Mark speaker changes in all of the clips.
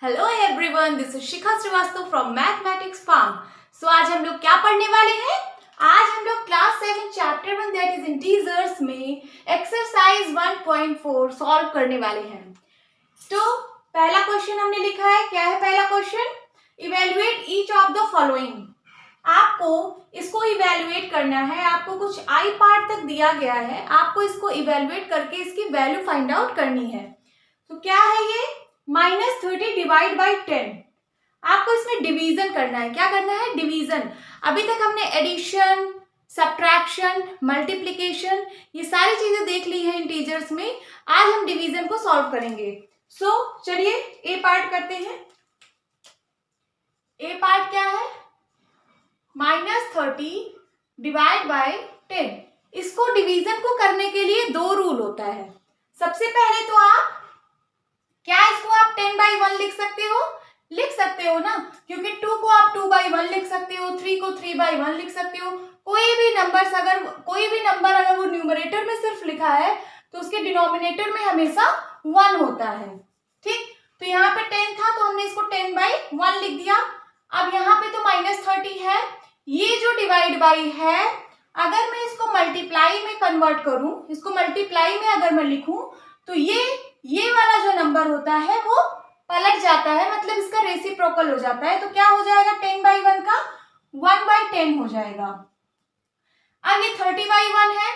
Speaker 1: Hello everyone, this is Shikha Srivastava from mathematics farm. So आज हम लोग क्या पढ़ने वाले हैं? आज हम लोग class 7 chapter 1 that is integers में एक्सरसाइज 1.4 सॉल्व करने वाले हैं। तो पहला क्वेश्चन हमने लिखा है। क्या है पहला question? Evaluate each of the following. आपको इसको इवेल्युएट करना है। आपको कुछ आई पार्ट तक दिया गया है, आपको इसको इवेल्युएट करके इसकी वैल्यू फाइंड आउट करनी है। तो क्या है ये? -30 डिवाइड बाई 10। आपको इसमें डिवीजन करना है। क्या करना है? डिवीजन। अभी तक हमने एडिशन, सब्ट्रैक्शन, मल्टीप्लिकेशन ये सारी चीजें देख ली है इंटीजर्स में। आज हम डिवीजन को सॉल्व करेंगे। चलिए ए पार्ट करते हैं। ए पार्ट क्या है? -30 डिवाइड बाई 10। इसको डिवीजन को करने के लिए दो रूल होता है। सबसे पहले तो आप क्या इसको आप 10/1 लिख सकते हो? लिख सकते हो ना, क्योंकि 2 को आप 2/1 लिख सकते हो, 3 को 3/1 लिख सकते हो। कोई भी नंबर अगर वो न्यूमरेटर में सिर्फ लिखा है तो उसके डिनोमिनेटर में हमेशा 1 होता है। ठीक, तो यहाँ पे 10 था तो हमने इसको 10/1 लिख दिया। अब यहाँ पे तो -30 है। ये जो डिवाइड बाई है, अगर मैं इसको मल्टीप्लाई में कन्वर्ट करूं, इसको मल्टीप्लाई में अगर मैं लिखूं तो ये वाला जो नंबर होता है वो पलट जाता है, मतलब इसका रेसिप्रोकल हो जाता है। तो क्या हो जाएगा? 10/1 का 1/10 हो जाएगा। अब ये 30/1 है,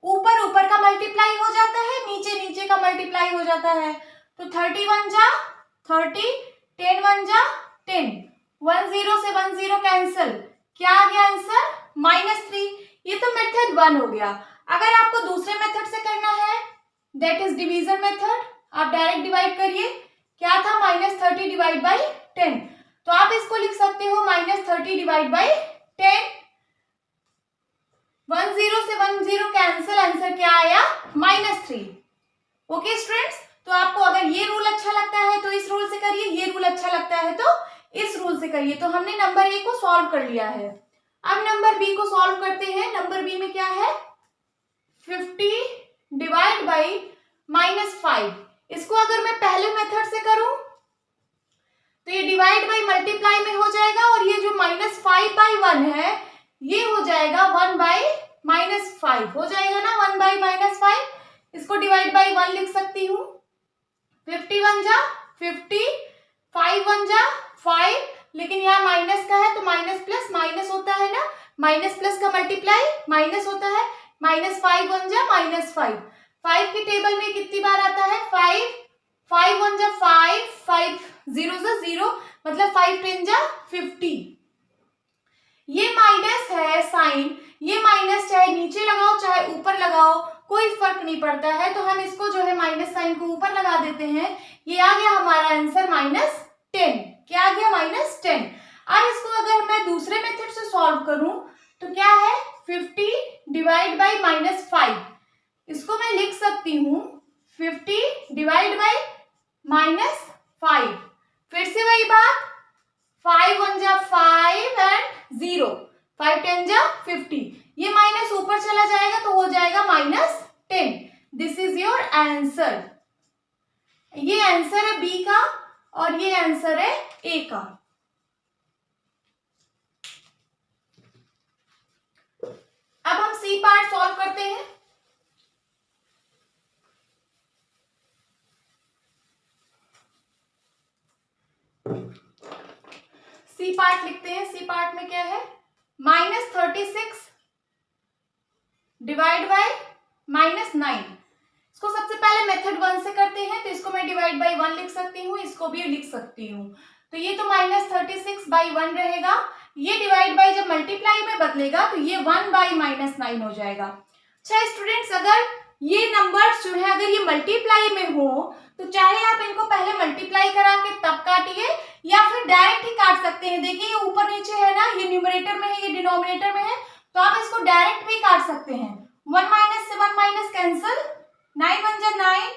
Speaker 1: ऊपर का मल्टीप्लाई हो जाता है, नीचे का मल्टीप्लाई हो जाता है। तो 30 जा 30, 10 जा 10, 10 से 10 कैंसिल। क्या आ गया आंसर? -3। ये तो मेथड 1 हो गया। अगर आपको दूसरे मेथड से करना है, दैट इज डिवीजन मेथड, आप डायरेक्ट डिवाइड करिए। क्या था? -30 डिवाइड बाई 10। तो आप इसको लिख सकते हो -30 डिवाइड बाई 10। 10 से 10 कैंसिल, आंसर क्या आया? -3। ओके स्टूडेंट्स, तो आपको अगर ये रूल अच्छा लगता है तो इस रूल से करिए, ये रूल अच्छा लगता है तो इस रूल से करिए। तो हमने नंबर ए को सॉल्व कर लिया है। अब नंबर बी को सॉल्व करते हैं। नंबर बी में क्या है? 50 डिवाइड बाई -5। इसको अगर मैं पहले मेथड से करूं तो ये डिवाइड बाई मल्टीप्लाई में हो जाएगा, और ये जो -5/1 है ये हो जाएगा 1/-5 हो जाएगा ना, 1/-5। इसको डिवाइड बाई 1 लिख सकती हूँ। 51 जा 50, 5 जा 5, लेकिन यहाँ माइनस का है तो माइनस प्लस माइनस होता है ना, माइनस प्लस का मल्टीप्लाई माइनस होता है। -5 जा -5। 5 की टेबल में कितनी बार आता है? 5, 5 जा 5, 5 0 जा 0, मतलब 5 10 जा 50। ये माइनस है साइन, ये माइनस चाहे नीचे लगाओ चाहे ऊपर लगाओ कोई फर्क नहीं पड़ता है। तो हम इसको जो है माइनस साइन को ऊपर लगा देते हैं। ये आ गया हमारा आंसर -10। क्या आ गया? -10। अब इसको अगर मैं दूसरे मेथड से सॉल्व करूं तो क्या है? 50 डिवाइड बाई -5। इसको मैं लिख सकती हूँ 50 डिवाइड बाई -5। फिर से वही बात, 5 1 जा 5 एंड 0, 5 10 जा 50। ये माइनस ऊपर चला जाएगा तो हो जाएगा -10। This is your answer. ये आंसर है बी का और ये आंसर है ए का। अब हम सी पार्ट सॉल्व करते हैं। सी पार्ट लिखते हैं। सी पार्ट में क्या है? -36 डिवाइड बाय -9। इसको सबसे पहले मेथड 1 से करते हैं, तो इसको मैं डिवाइड बाई 1 लिख सकती हूँ, इसको भी लिख सकती हूँ। तो ये तो -36/1 रहेगा। ये डिवाइड बाई जब मल्टीप्लाई में बदलेगा तो ये 1/-9 हो जाएगा। अच्छा स्टूडेंट्स, अगर ये नंबर जो है अगर ये मल्टीप्लाई में हो तो चाहे आप इनको पहले मल्टीप्लाई करा के तब काटिए या फिर डायरेक्ट ही काट सकते हैं। देखिए ये ऊपर नीचे है ना, ये न्यूमरेटर में है, ये डिनोमिनेटर में है, तो आप इसको डायरेक्ट भी काट सकते हैं। 1 माइनस से 1 माइनस कैंसिल, 9 1 जा 9,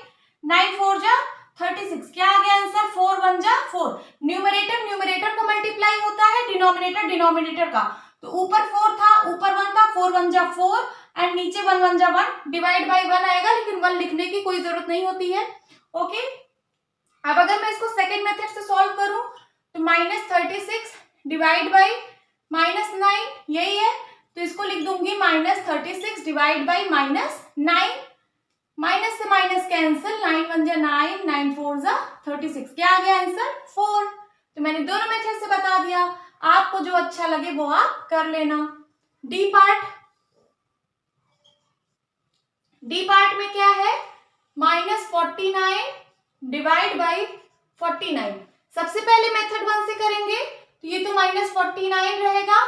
Speaker 1: 9 4 जा 36। क्या आ गया आंसर? 4 1 जा 4। न्यूमरेटर का मल्टीप्लाई होता है डिनोमिनेटर का। तो ऊपर 4 था, ऊपर 1 था, 4 1 जा 4 एंड नीचे 1 1 जा 1। डिवाइड बाई 1 आएगा, लेकिन 1 लिखने की कोई जरूरत नहीं होती है। ओके, अब अगर मैं इसको सेकेंड मेथड से सॉल्व करूं तो -36 डिवाइड बाई -9 यही है, तो इसको लिख दूंगी -36 डिवाइड बाई -9, माइनस से माइनस कैंसिल, 9 1 जा 9, 9 4 जा 36, क्या आ गया आंसर 4। तो मैंने दोनों मेथड से बता दिया, आपको जो अच्छा लगे वो आप कर लेना। डी पार्ट में क्या है, -49 डिवाइड बाई 49। सबसे पहले मेथड 1 से करेंगे तो ये तो -49 रहेगा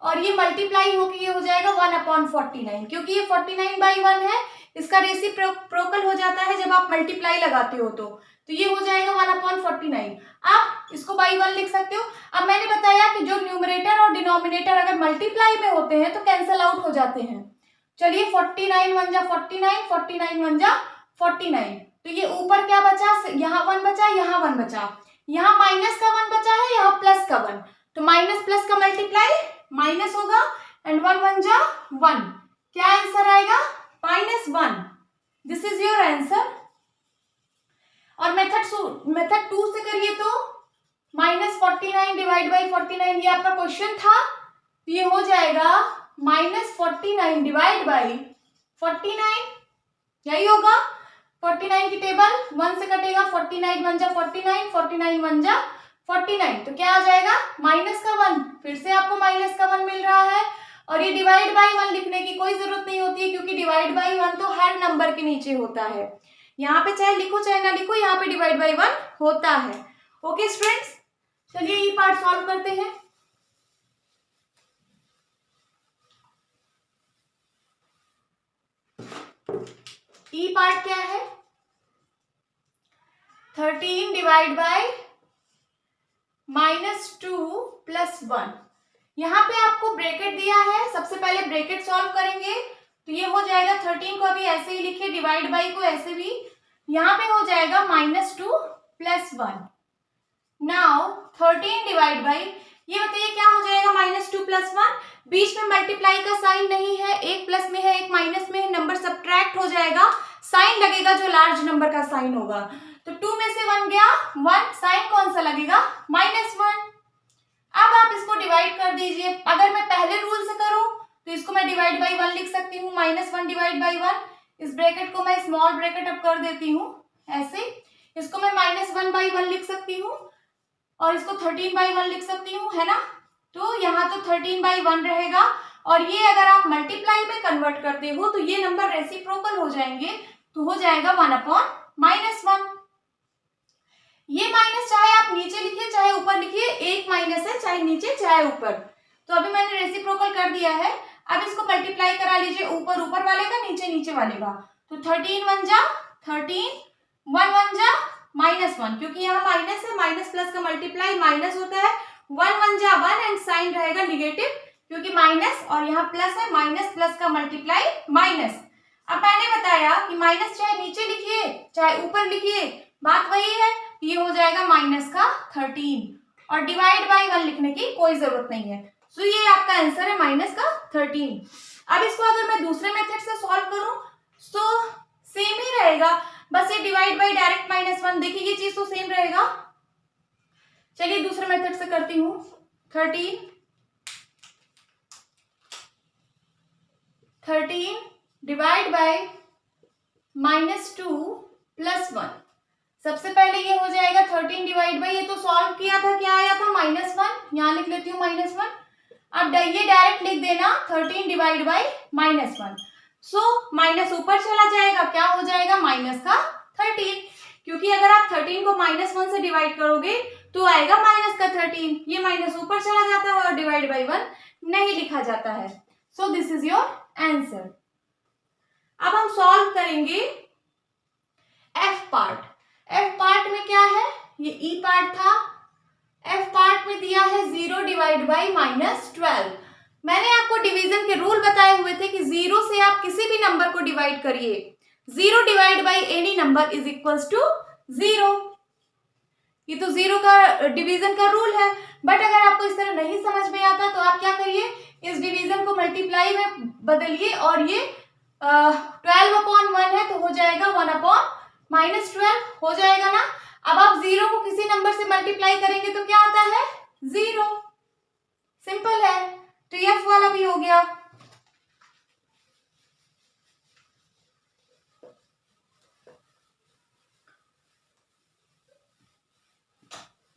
Speaker 1: और ये मल्टीप्लाई होकर ये हो जाएगा 1/49, क्योंकि ये 49/1 है, इसका रेसिप्रोकल हो जाता है जब आप मल्टीप्लाई लगाते हो तो ये हो जाएगा 1/49। आप इसको बाई 1 लिख सकते हो। अब मैंने बताया कि जो न्यूमरेटर और डिनोमिनेटर अगर मल्टीप्लाई में होते हैं तो कैंसल आउट हो जाते हैं। चलिए 49 1 जा 49, 49 1 जा 49, तो ये ऊपर क्या बचा, यहाँ 1 बचा, यहाँ 1 बचा, यहाँ माइनस का 1 बचा है, यहाँ प्लस का 1, तो माइनस प्लस का मल्टीप्लाई माइनस होगा एंड 1 1 जा 1, क्या आंसर आएगा -1। This is your answer. और मेथड 2 से करिए तो -49 डिवाइड बाई 49, ये आपका क्वेश्चन था, तो ये हो जाएगा -49 डिवाइड बाई 49, यही होगा। 49 की टेबल 1 से कटेगा, 49 1 जा 49, 49 1 जा 49, तो क्या आ जाएगा माइनस का 1, फिर से आपको माइनस का 1 मिल रहा है। और ये डिवाइड बाई 1 लिखने की कोई जरूरत नहीं होती है, क्योंकि डिवाइड बाई 1 तो हर नंबर के नीचे होता है, यहाँ पे चाहे लिखो चाहे ना लिखो, यहाँ पे डिवाइड बाई 1 होता है। ओके स्टूडेंट्स, चलिए ये पार्ट सॉल्व करते हैं। ई पार्ट क्या है, 13 डिवाइड बाई -2 + 1। यहाँ पे आपको ब्रैकेट दिया है, सबसे पहले ब्रैकेट सॉल्व करेंगे तो ये हो जाएगा 13 को अभी ऐसे ही लिखे, डिवाइड बाई को ऐसे भी, यहाँ पे हो जाएगा -2 + 1। नाउ 13 डिवाइड बाई, ये बताइए क्या हो जाएगा -2 + 1, बीच में मल्टीप्लाई का साइन नहीं है, एक प्लस में है एक माइनस में है, नंबर सब्ट्रैक्ट हो जाएगा, साइन लगेगा जो लार्ज नंबर का साइन होगा, तो 2 में से 1 गया 1, साइन कौन सा लगेगा -1। अब आप इसको डिवाइड कर दीजिए, अगर मैं पहले रूल से करूं तो इसको मैं डिवाइड बाई 1 लिख सकती हूँ, -1 डिवाइड बाई 1, इस ब्रैकेट को मैं स्मॉल ब्रैकेट अब कर देती हूँ ऐसे, इसको मैं -1/1 लिख सकती हूँ और इसको 13/1 लिख सकती हूँ, है ना। तो यहाँ तो 13/1 रहेगा, और ये अगर आप मल्टीप्लाई में कन्वर्ट करते हो तो ये नंबर रेसिप्रोकल हो जाएंगे, तो हो जाएगा 1/-1। ये माइनस चाहे आप नीचे लिखिए चाहे ऊपर लिखिए, एक माइनस है चाहे नीचे चाहे ऊपर, तो अभी मैंने रेसिप्रोकल कर दिया है। अब इसको मल्टीप्लाई करा लीजिए, ऊपर ऊपर वाले का नीचे नीचे वाले का, तो 13 1 जा 13, 1 1 जा -1, क्योंकि यहाँ माइनस है, माइनस प्लस का मल्टीप्लाई माइनस होता है, 1 1 जा 1 एंड साइन रहेगा निगेटिव, क्योंकि माइनस और यहाँ प्लस है, माइनस प्लस का मल्टीप्लाई माइनस। अब मैंने बताया कि माइनस चाहे नीचे लिखिए चाहे ऊपर लिखिए बात वही है, ये हो जाएगा -13, और डिवाइड बाई 1 लिखने की कोई जरूरत नहीं है, सो ये आपका आंसर है -13। अब इसको अगर मैं दूसरे मेथड से सॉल्व करूं तो सेम ही रहेगा, बस ये डिवाइड बाई डायरेक्ट -1, देखिए ये चीज तो सेम रहेगा। चलिए दूसरे मेथड से करती हूँ, 13 डिवाइड बाई -2 + 1। सबसे पहले ये हो जाएगा 13 डिवाइड बाई, ये तो सॉल्व किया था, क्या आया था -1, यहाँ लिख लेती हूँ -1। अब ये डायरेक्ट लिख देना 13 डिवाइड बाई -1, सो माइनस ऊपर चला जाएगा, क्या हो जाएगा -13, क्योंकि अगर आप 13 को -1 से डिवाइड करोगे तो आएगा -13, ये माइनस ऊपर चला जाता है और डिवाइड बाई 1 नहीं लिखा जाता है, सो दिस इज योर आंसर। अब हम सॉल्व करेंगे एफ पार्ट। एफ पार्ट में क्या है, ये ई पार्ट था, एफ पार्ट में दिया है 0 डिवाइड बाई -12। मैंने आपको डिवीजन के रूल बताए हुए थे कि 0 से आप किसी भी नंबर को डिवाइड करिए, 0 divide by any number is equals to 0। ये तो 0 का डिवीजन का रूल है, बट अगर आपको इस तरह नहीं समझ में आता तो आप क्या करिए, इस डिवीजन को मल्टीप्लाई में बदलिए, और ये 12/1 है तो हो जाएगा 1/-12 हो जाएगा ना। अब आप 0 को किसी नंबर से मल्टीप्लाई करेंगे तो क्या आता है 0। सिंपल है। तो F वाला भी हो गया।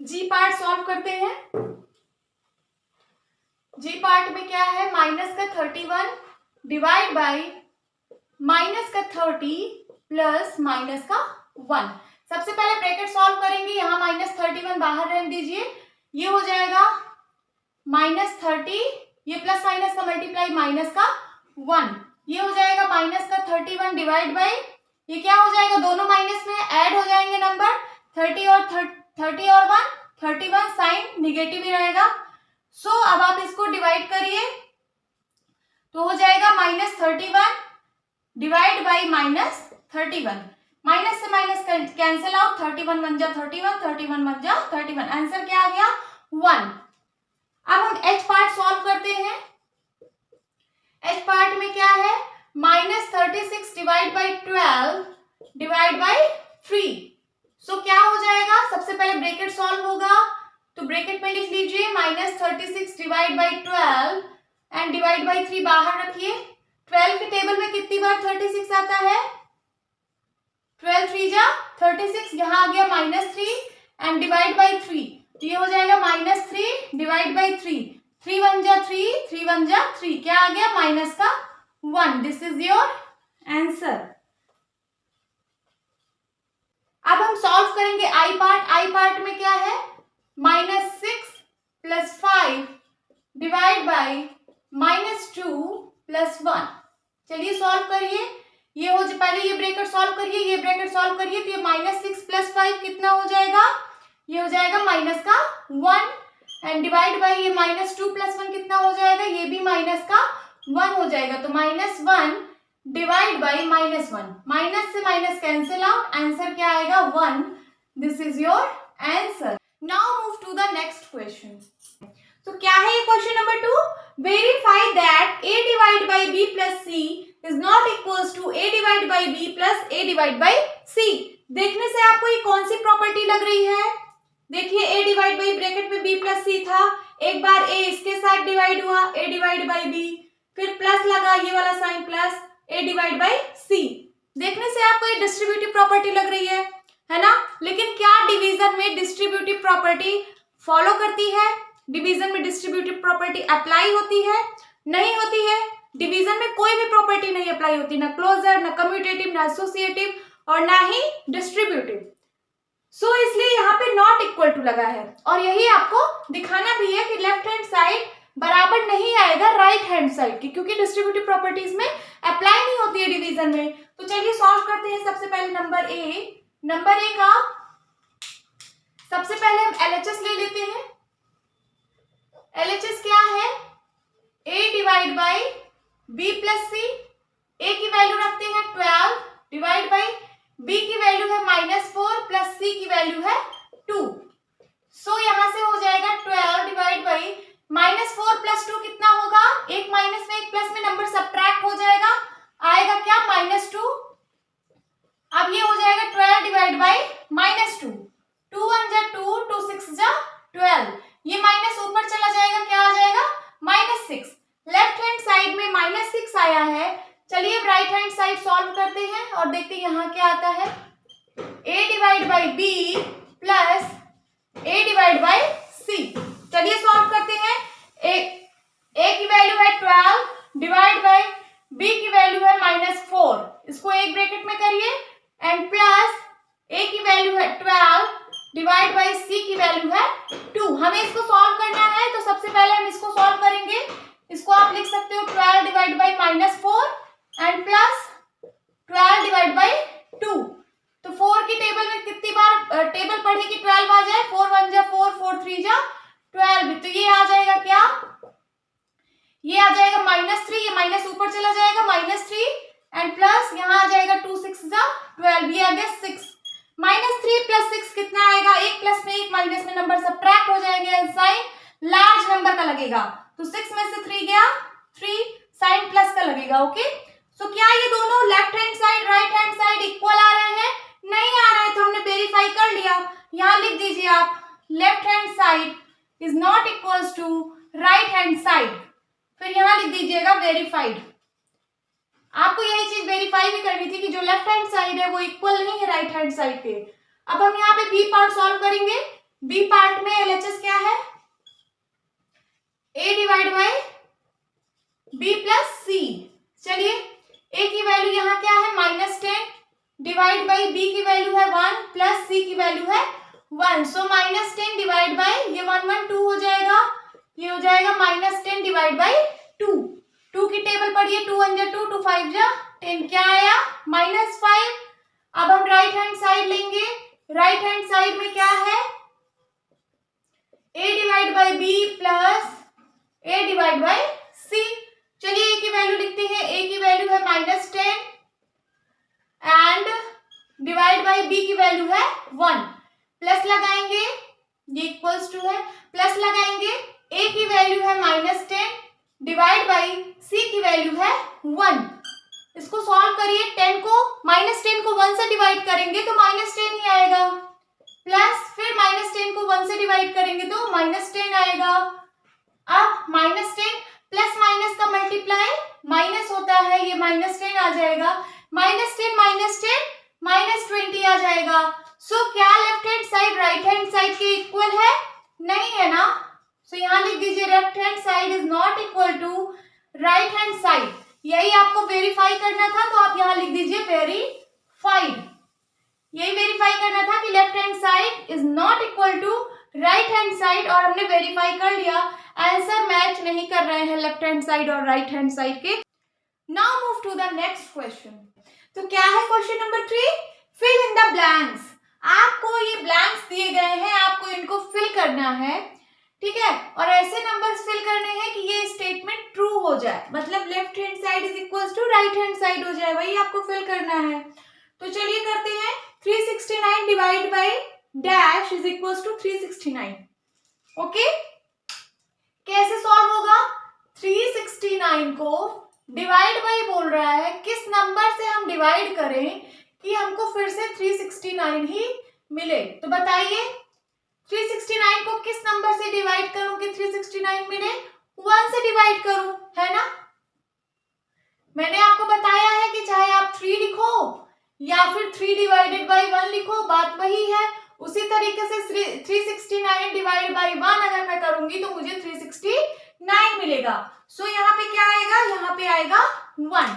Speaker 1: जी पार्ट सॉल्व करते हैं। जी पार्ट में क्या है, माइनस का 31 डिवाइड बाई माइनस का 30 प्लस माइनस का 1। सबसे पहले ब्रैकेट सॉल्व करेंगे। यहाँ माइनस 31 बाहर रहने दीजिए, ये हो जाएगा माइनस 30, ये प्लस माइनस का मल्टीप्लाई माइनस का 1, ये हो जाएगा माइनस का 31 डिवाइड बाई, ये क्या हो जाएगा, दोनों माइनस में ऐड हो जाएंगे नंबर, 30 और 1 31, साइन निगेटिव ही रहेगा। सो अब आप इसको डिवाइड करिए तो हो जाएगा minus 31 divide by minus 31, minus से माइनस कैंसिल आउट, 31 1 जा 31, 31 1 जा 31, आंसर क्या आ गया 1। अब हम h पार्ट सॉल्व करते हैं। h पार्ट में क्या है, minus 36 divide by 12 divide by 3। सो क्या हो जाएगा, सबसे पहले ब्रैकेट सॉल्व होगा तो ब्रैकेट में लिख लीजिए minus 36 divide by 12 and divide by 3 बाहर रखिए। 12 के टेबल में कितनी बार 36 आता है, 12 3 जा 36, यहाँ आ गया माइनस 3 एंड डिवाइड बाई 3, तो ये हो जाएगा माइनस 3 डिवाइड बाई 3, 3 1 जा 3, 3 1 जा 3, क्या आ गया माइनस का 1। This is your answer. अब हम सॉल्व करेंगे आई पार्ट। आई पार्ट में क्या है, minus 6 plus 5 divide by minus 2 plus 1। चलिए सॉल्व करिए। ये हो, पहले ये ब्रैकेट सॉल्व करिए, ये ब्रैकेट सॉल्व करिए, तो ये माइनस 6 प्लस 5 कितना हो जाएगा, ये हो जाएगा माइनस का 1 एंड डिवाइड बाई ये माइनस 2 प्लस 1 कितना हो जाएगा, ये भी माइनस का 1 हो जाएगा। तो minus 1 divide by minus 1, minus से माइनस कैंसिल आउट, आंसर क्या आएगा 1। This is your answer. Now move to the next question. तो क्या है ये question number 2, verify that a divide by b plus c is not equals to a divide by b plus a divide by c। देखने से आपको ये कौन सी property लग रही है, देखिए a डिवाइड बाई ब्रैकेट में b प्लस c था, एक बार a इसके साथ डिवाइड हुआ a डिवाइड बाई b, फिर प्लस लगा ये वाला sign plus a divide by c। देखने से आपको ये डिस्ट्रीब्यूटिव प्रॉपर्टी लग रही है ना। लेकिन क्या डिवीजन में डिस्ट्रीब्यूटिव प्रॉपर्टी फॉलो करती है, डिवीजन में डिस्ट्रीब्यूटिव प्रॉपर्टी अप्लाई होती है, नहीं होती है। डिवीजन में कोई भी प्रॉपर्टी नहीं अप्लाई होती, ना क्लोजर, ना कम्यूटेटिव, ना एसोसिएटिव और ना ही डिस्ट्रीब्यूटिव। सो इसलिए यहाँ पे नॉट इक्वल टू लगा है और यही आपको दिखाना भी है कि लेफ्ट हैंड साइड बराबर नहीं आएगा राइट हैंड साइड की, क्योंकि डिस्ट्रीब्यूटिव प्रॉपर्टीज में अप्लाई नहीं होती है डिवीजन में। तो चलिए सॉल्व करते हैं। सबसे पहले नंबर ए का सबसे पहले हम LHS ले लेते हैं। LHS क्या है, a divide by b plus c, a की वैल्यू रखते हैं 12 डिवाइड बाई b की वैल्यू है -4 प्लस c की वैल्यू है 2। सो यहां से हो जाएगा 12 डिवाइड बाई -4 प्लस 2 कितना होगा, एक माइनस में एक प्लस में नंबर सब्ट्रैक्ट हो जाएगा, आएगा क्या -2। अब ये हो जाएगा 12 डिवाइड बाई -2, 2 1 जा 2, 2 6 जा 12, ये माइनस ऊपर चला जाएगा, क्या आ जाएगा -6। लेफ्ट हैंड साइड में -6 आया है। चलिए अब राइट हैंड साइड सॉल्व करते हैं और देखते हैं यहाँ क्या आता है, a divide by b plus a divide by c। चलिए सॉल्व करते हैं। a की वैल्यू है 12 डिवाइड बाई b की वैल्यू है -4, इसको एक ब्रैकेट में करिए एंड प्लस a की वैल्यू है 12 डिवाइड बाई c की वैल्यू है 2। हमें इसको सॉल्व करना है तो सबसे पहले हम इसको सॉल्व करेंगे। इसको आप लिख सकते हो 12 divide by -4 and plus 12 divide by 2। तो 4 की टेबल में कितनी बार टेबल पढ़े कि 12 आ जाए, 4 1 जा 4, 4 3 जा 12, तो ये आ जाएगा क्या, ये आ जाएगा -3, ये माइनस ऊपर चला जाएगा -3 एंड प्लस यहाँ आ जाएगा 2 6 जा 12, ये आ गया 6। -3 प्लस 6 कितना आएगा, एक प्लस में एक माइनस में नंबर सब्ट्रैक्ट हो जाएंगे, साइन लार्ज नंबर का लगेगा, तो 6 में से 3 गया 3, साइन प्लस का लगेगा। ओके, सो क्या ये दोनों left hand side right hand side equal आ रहे हैं, नहीं आ रहा है तो हमने वेरीफाई कर लिया। यहाँ लिख दीजिए आप, left hand side is not equals to right hand side, फिर यहाँ लिख दीजिएगा वेरीफाइड। आपको यही चीज वेरीफाई भी करनी थी कि जो लेफ्ट हैंड साइड है वो इक्वल नहीं है राइट हैंड साइड के। अब हम यहाँ पे बी पार्ट सॉल्व करेंगे। बी पार्ट में एलएचएस क्या है, ए डिवाइड बाई बी प्लस सी। चलिए ए की वैल्यू यहाँ क्या है -10 डिवाइड बाई बी की वैल्यू है 1 प्लस सी की वैल्यू है 1, सो -10 डिवाइड बाई ये 1 1 2 हो जाएगा, ये हो जाएगा -10 डिवाइड बाई 2। 2 की टेबल पढ़िए, 2 1 जा 2, 2 5 जा 10, क्या आया -5। अब हम राइट हैंड साइड लेंगे। राइट हैंड साइड में क्या है, a divide by B plus a divide by C. चलिए a की वैल्यू लिखते हैं, a की वैल्यू है -10 एंड डिवाइड बाई b की वैल्यू है 1, प्लस लगाएंगे, ये इक्वल्स टू है, प्लस लगाएंगे, a की वैल्यू है -10 डिवाइड बाई c की वैल्यू है 1। इसको सॉल्व करिए, 10 को -10 को 1 से डिवाइड करेंगे तो -10 ही आएगा, प्लस फिर -10 को 1 से डिवाइड करेंगे तो -10 आएगा। अब -10 प्लस माइनस का मल्टीप्लाई माइनस होता है, ये -10 आ जाएगा, -10 -20 आ जाएगा। सो क्या left hand side right hand side के इक्वल है, नहीं है ना। सो यहाँ लिख दीजिए left hand side is not equal to right hand side. यही आपको वेरीफाई करना था तो आप यहाँ लिख दीजिए वेरीफाइड। यही वेरीफाई करना था कि left hand side is not equal to right hand side, और हमने वेरीफाई कर लिया, आंसर मैच नहीं कर रहे हैं लेफ्ट हैंड साइड और राइट हैंड साइड के। Now move to the next question. तो क्या है question number 3, fill in the blanks. आपको ये ब्लैंक्स दिए गए हैं, आपको इनको फिल करना है, ठीक है, और ऐसे नंबर्स फिल करने हैं कि ये स्टेटमेंट ट्रू हो जाए, मतलब left hand side is equals to right hand side हो जाए, वही आपको फिल करना है। तो चलिए करते हैं, 369 divide by dash is equals to 369। Okay, कैसे सॉल्व होगा, 369 को डिवाइड बाई बोल रहा है, किस नंबर से हम डिवाइड करें कि हमको फिर से 369 ही मिले। तो बताइए 369 को किस नंबर से डिवाइड करूं कि 369 मिले, 1 से डिवाइड करूं, है ना। मैंने आपको बताया है कि चाहे आप 3 लिखो या फिर 3 डिवाइडेड बाई 1 लिखो, बात वही है। उसी तरीके से 369 डिवाइड बाई 1 अगर मैं करूंगी तो मुझे 369 मिलेगा। सो यहाँ पे क्या आएगा, यहाँ पे आएगा 1।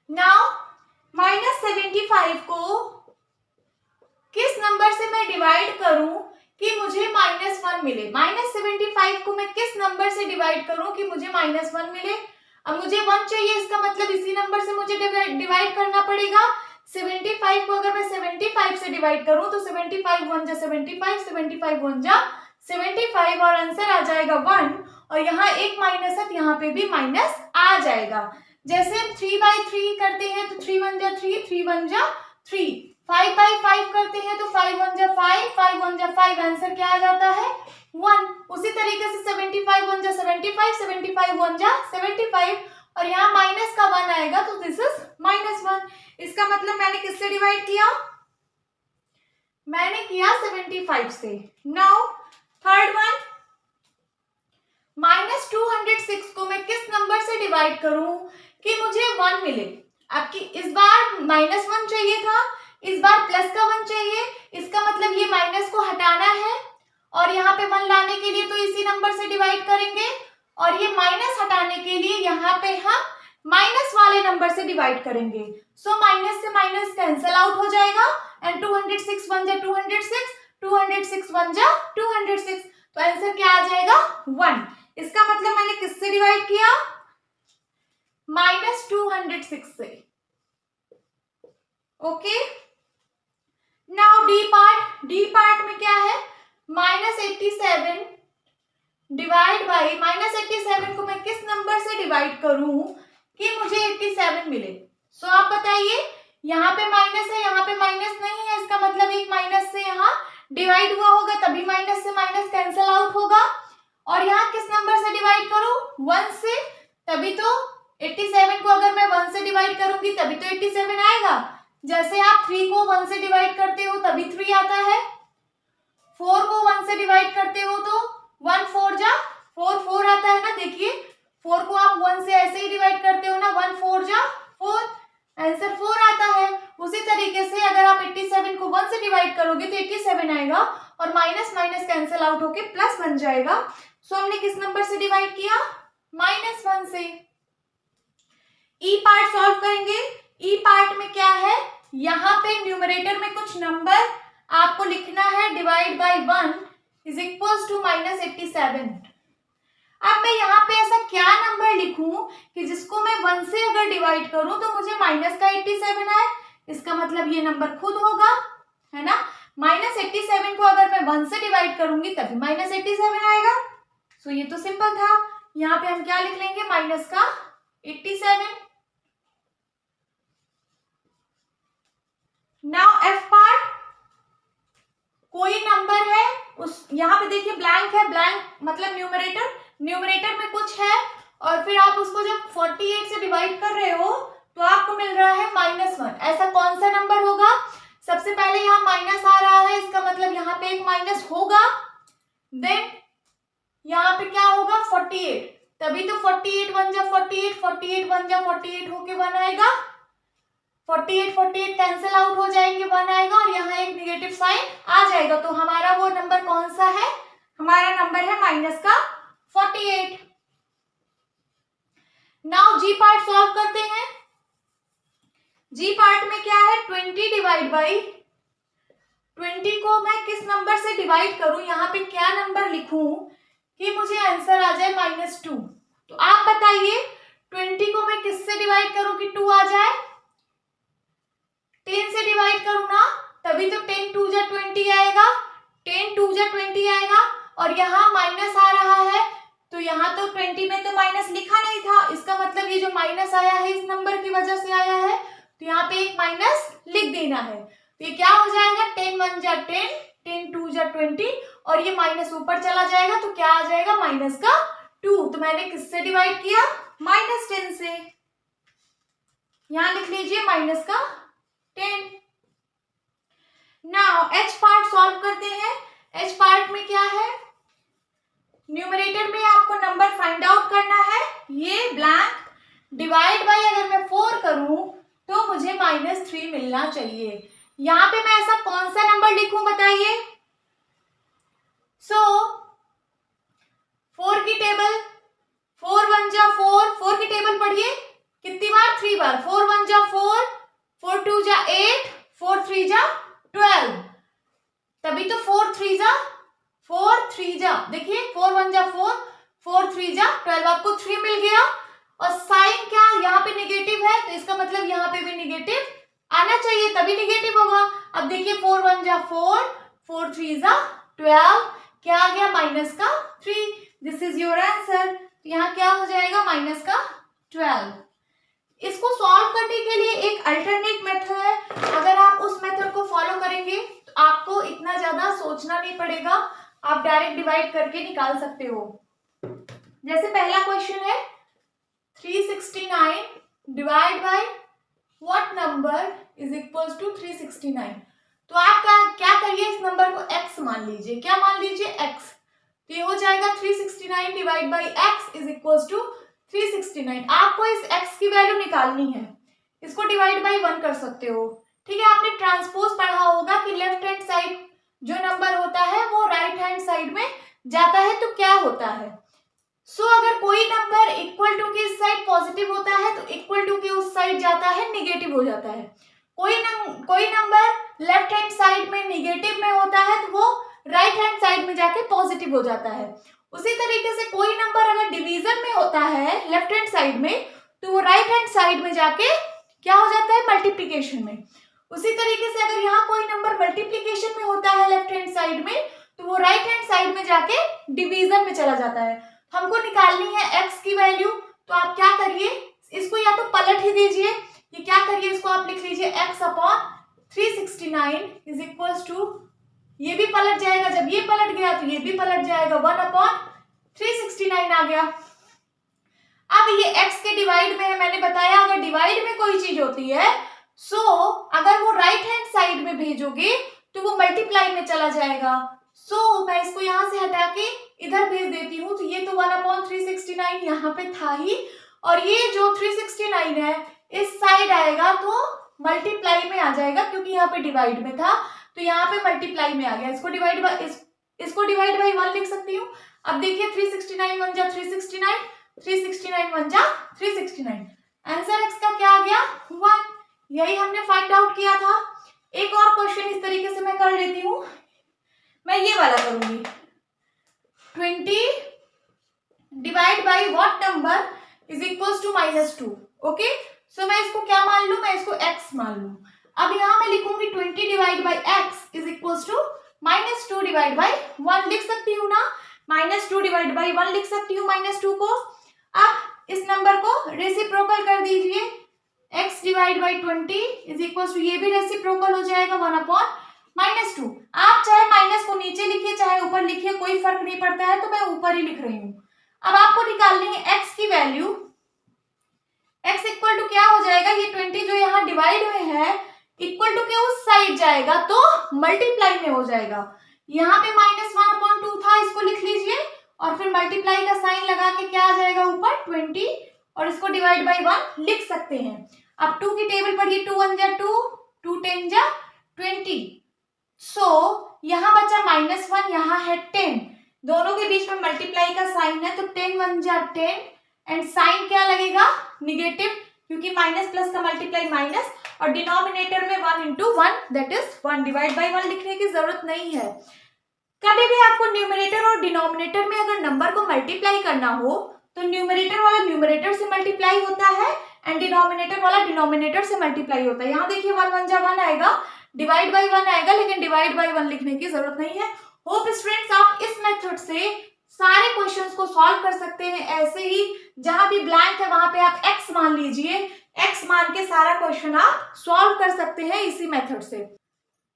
Speaker 1: नाउ -75 को किस नंबर से मैं डिवाइड करूं कि मुझे -1 मिले। -75 को मैं किस नंबर से डिवाइड करूं कि मुझे -1 मिले। अब मुझे 1 चाहिए, इसका मतलब इसी नंबर से मुझे डिवाइड करना पड़ेगा। 75 को अगर मैं 75 से डिवाइड करूं तो 75 1 जा 75, 75 1 जा 75 और आंसर आ जाएगा 1। और यहाँ एक माइनस है तो यहाँ पे भी माइनस आ जाएगा। जैसे हम 3/3 करते हैं तो 3 1 जा 3, 3 1 जा 3। 5/5 करते हैं तो 5 1 जा 5, 5 1 जा 5, आंसर क्या आ जाता है 1। उसी तरीके से 75 1 जा 75, 75 1 जा 75 और यहाँ माइनस का 1 आएगा तो दिस इज -1। इसका मतलब मैंने किससे डिवाइड किया, मैंने किया 75 से। नाउ थर्ड वन, -206 को मैं किस नंबर से डिवाइड करूं कि मुझे 1 मिले। आपकी इस बार -1 चाहिए था, इस बार प्लस का 1 चाहिए, इसका मतलब ये माइनस को हटाना है और यहाँ पे 1 लाने के लिए तो इसी नंबर से डिवाइड करेंगे और ये माइनस हटाने के लिए यहाँ पे हम माइनस वाले नंबर से डिवाइड करेंगे। सो माइनस से माइनस कैंसल आउट हो जाएगा एंड 206 1 जा 206, 206 1 जा 206, तो आंसर क्या आ जाएगा 1। इसका मतलब मैंने किससे डिवाइड किया, -206 से। ओके, नाउ डी पार्ट में क्या है, -87 डिवाइड बाई -87 को मैं किस नंबर से डिवाइड करूं कि मुझे 87 मिले। सो आप बताइए, यहाँ पे माइनस है, यहाँ पे माइनस नहीं है, इसका मतलब एक माइनस से यहाँ डिवाइड हुआ होगा तभी माइनस से माइनस कैंसल आउट होगा। और यहाँ किस नंबर से डिवाइड करूं, 1 से, तभी तो 87 को अगर मैं 1 से डिवाइड करूंगी तभी तो 87 आएगा। जैसे आप 3 को 1 से डिवाइड करते हो तभी 3 आता है, 4 को 1 से डिवाइड करते हो तो 1 4 जा 4 4 आता है ना। देखिए 4 को आप 1 से ऐसे ही डिवाइड करते हो ना, 1 4 जा 4, आंसर 4 आता है। उसी तरीके से अगर आप 87 को 1 से डिवाइड करोगे तो 87 आएगा और माइनस माइनस कैंसिल आउट होके प्लस बन जाएगा। सो हमने किस नंबर से डिवाइड किया? -1 से। ई पार्ट सॉल्व करेंगे। ई पार्ट में क्या है, यहाँ पे न्यूमरेटर में कुछ नंबर आपको लिखना है, divide by 1 is equals to -87। अब मैं यहाँ पे ऐसा क्या नंबर लिखूं कि जिसको मैं 1 से अगर डिवाइड करूं तो मुझे माइनस का 87 आए। इसका मतलब ये नंबर खुद होगा, है ना। -87 को अगर मैं 1 से डिवाइड करूंगी तभी -87 आएगा। सो ये तो सिंपल था। यहाँ पे हम क्या लिख लेंगे, माइनस का 87। नाउ एफ पार्ट, कोई नंबर है उस, यहाँ पे देखिए ब्लैंक है, ब्लैंक मतलब न्यूमरेटर में कुछ है और फिर आप उसको जब 48 से डिवाइड कर रहे हो तो आपको मिल रहा है -1। ऐसा कौन सा नंबर होगा? सबसे पहले यहाँ माइनस आ रहा है, इसका मतलब यहाँ पे एक माइनस होगा, देन यहाँ पे क्या होगा 48, तभी तो 48 1 जा 48, 48 1 जा 48 होके 1 आएगा, 48 48 कैंसिल आउट हो जाएंगे, 1 आएगा और यहाँ एक निगेटिव साइन आ जाएगा। तो हमारा वो नंबर कौन सा है? हमारा नंबर है माइनस का 48। नाउ जी पार्ट सॉल्व करते हैं। जी पार्ट में क्या है, 20 डिवाइड बाई 20 को मैं किस नंबर से डिवाइड करूं, यहाँ पे क्या नंबर लिखूं कि मुझे आंसर आ जाए -2। तो आप बताइए 20 को मैं किससे डिवाइड करूं कि 2 आ जाए? 10 से डिवाइड करूं ना, तभी तो 10 2 जा 20 आएगा, 10 2 जा 20 आएगा और यहाँ माइनस आ रहा है तो यहाँ तो 20 में तो माइनस लिखा नहीं था, इसका मतलब ये जो माइनस आया है इस नंबर की वजह से आया है, तो यहाँ पे एक माइनस लिख देना है। तो ये क्या हो जाएगा, 10 1 जा 10, 10 2 जा 20 और ये माइनस ऊपर चला जाएगा तो क्या आ जाएगा माइनस का 2। तो मैंने किससे डिवाइड किया? -10 से। यहाँ लिख लीजिए माइनस का 10। नाउ एच पार्ट सॉल्व करते हैं। एच पार्ट में क्या है, न्यूमरेटर में आपको नंबर फाइंड आउट करना है, ये ब्लैंक, डिवाइड बाय अगर मैं 4 करूं तो मुझे -3 मिलना चाहिए। यहाँ पे मैं ऐसा कौन सा नंबर लिखूं बताइए? सो 4 की टेबल, 4 1 जा 4, 4 की टेबल पढ़िए कितनी बार, 3 बार, 4 1 जा 4, 4 2 जा 8, 4 3 जा 12, तभी तो 4 3 जा, देखिए 4 1 जा 4, 4 3 जा 12, आपको 3 मिल गया। और साइन क्या, यहाँ पे निगेटिव है तो इसका मतलब यहाँ पे भी निगेटिव आना चाहिए तभी निगेटिव होगा। अब देखिए 4 1 जा 4, 4 3 जा 12, क्या आ गया माइनस का 3। This is your answer. यहाँ क्या हो जाएगा माइनस का 12। इसको सॉल्व करने के लिए एक अल्टरनेट मेथड है, अगर आप उस मेथड को फॉलो करेंगे तो आपको इतना ज्यादा सोचना नहीं पड़ेगा, आप डायरेक्ट डिवाइड करके निकाल सकते हो। जैसे पहला क्वेश्चन है 369 divide by what number is equals to 369। तो आप क्या करिए, इस नंबर को x मान लीजिए। क्या मान लीजिए? x। तो ये हो जाएगा 369 divide by x is equals to 369। आपको इस x की वैल्यू निकालनी है, इसको डिवाइड बाई 1 कर सकते हो, ठीक है। आपने ट्रांसपोज पढ़ा होगा कि लेफ्ट हैंड साइड जो नंबर होता है वो राइट हैंड साइड में जाता है तो क्या होता है। सो अगर कोई नंबर इक्वल टू की इस साइड पॉजिटिव होता है तो इक्वल टू की उस साइड जाता है निगेटिव हो जाता है। कोई नंबर लेफ्ट हैंड साइड में निगेटिव में होता है तो वो राइट हैंड साइड में जाके पॉजिटिव हो जाता है। उसी तरीके से कोई नंबर अगर डिवीजन में होता है लेफ्ट हैंड साइड में तो वो राइट हैंड साइड में जाके क्या हो जाता है, मल्टीप्लीकेशन में। उसी तरीके से अगर यहाँ कोई नंबर मल्टीप्लीकेशन में होता है लेफ्ट हैंड साइड में तो वो राइट हैंड साइड में जाके डिवीजन में चला जाता है। हमको निकालनी है x की वैल्यू, तो आप क्या करिए, इसको या तो पलट ही दीजिए, ये क्या करिए, इसको आप लिख लीजिए x upon 369 is equals to, ये भी पलट जाएगा, जब ये पलट गया तो ये भी पलट जाएगा, 1 अपॉन 369 आ गया। अब ये x के डिवाइड में है, मैंने बताया अगर डिवाइड में कोई चीज होती है सो अगर वो राइट हैंड साइड में भेजोगे तो वो मल्टीप्लाई में चला जाएगा। सो मैं इसको यहाँ से हटा के इधर भेज देती हूँ, तो ये तो 1/369 यहाँ पे था ही, और ये जो 369 है इस साइड आएगा तो मल्टीप्लाई में आ जाएगा, क्योंकि यहाँ पे डिवाइड में था तो यहाँ पे मल्टीप्लाई में आ गया। इसको डिवाइड बाई 1 लिख सकती हूँ। अब देखिए 369 1 जा 369, 369 1 जा 369, आंसर x का क्या आ गया 1। यही हमने फाइंड आउट किया था। एक और क्वेश्चन इस तरीके से मैं कर लेती हूँ, मैं ये वाला करूंगी। 20 divide by what number is equals to -2। Okay, so मैं इसको क्या मान लूं, मैं इसको x मान लूं। अब यहाँ मैं लिखूंगी 20 divide by x is equals to -2 divide by 1 लिख सकती हूँ ना, -2 डिवाइड बाई 1 लिख सकती हूँ -2 को। अब इस नंबर को रेसिप्रोकल कर दीजिए, x divide by 20 is equals to, ये भी रेसिप्रोकल हो जाएगा 1/-2। आप चाहे माइनस को नीचे लिखिए चाहे ऊपर लिखिए, कोई फर्क नहीं पड़ता है, तो मैं ऊपर ही लिख रही हूँ। अब आपको निकालनी है x की वैल्यू। x इक्वल टू क्या हो जाएगा, ये 20 जो यहाँ डिवाइड में है इक्वल टू के उस साइड जाएगा तो मल्टीप्लाई में हो जाएगा। यहाँ पे -1/2 था, इसको लिख लीजिए और फिर मल्टीप्लाई का साइन लगा के क्या आ जाएगा ऊपर 20, और इसको डिवाइड बाई 1 लिख सकते हैं। अब 2 की टेबल पढ़िए, 2 1 जा 2, 2 10 जा 20। सो यहाँ बचा -1, यहाँ है 10, दोनों के बीच में मल्टीप्लाई का साइन है तो 10 1 जा 10, एंड साइन क्या लगेगा निगेटिव, क्योंकि माइनस प्लस का मल्टीप्लाई माइनस, और डिनोमिनेटर में 1 into 1 that is 1, divide by 1 लिखने की जरूरत नहीं है। कभी भी आपको न्यूमरेटर और डिनोमिनेटर में अगर नंबर को मल्टीप्लाई करना हो तो न्यूमरेटर वाला न्यूमरेटर से मल्टीप्लाई होता है एंड डिनोमिनेटर वाला डिनोमिनेटर से मल्टीप्लाई होता है। यहाँ देखिए 1 1 जा 1 आएगा, डिवाइड बाई 1 आएगा, लेकिन डिवाइड बाई 1 लिखने की जरूरत नहीं है। होप स्टूडेंट्स आप इस मेथड से सारे क्वेश्चंस को सॉल्व कर सकते हैं। ऐसे ही जहां भी ब्लैंक है वहां पे आप x मान लीजिए, x मान के सारा क्वेश्चन आप सॉल्व कर सकते हैं इसी मेथड से।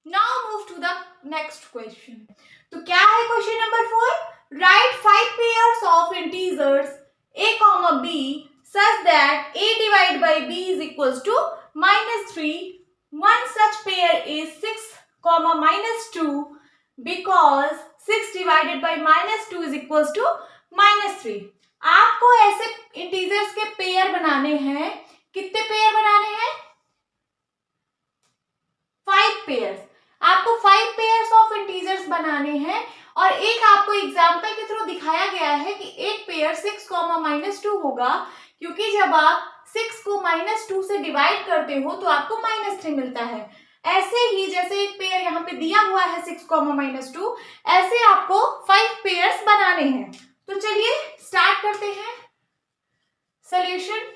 Speaker 1: Now move to the next question. तो क्या है question number 4, write 5 pairs of integers a comma b such that a divided by b is equals to -3. One such pair is 6 comma -2 because 6 divided by -2 is equals to -3. आपको ऐसे integers के pair बनाने हैं। कितने pair बनाने हैं, 5 pairs. आपको 5 pairs of integers बनाने हैं, और एक आपको एग्जाम्पल के थ्रू दिखाया गया है कि एक पेयर 6 -2 होगा, क्योंकि जब आप 6 को -2 से डिवाइड करते हो तो आपको -3 मिलता है। ऐसे ही जैसे एक पेयर यहाँ पे दिया हुआ है 6 -2, ऐसे आपको 5 पेयर्स बनाने हैं। तो चलिए स्टार्ट करते हैं सॉल्यूशन।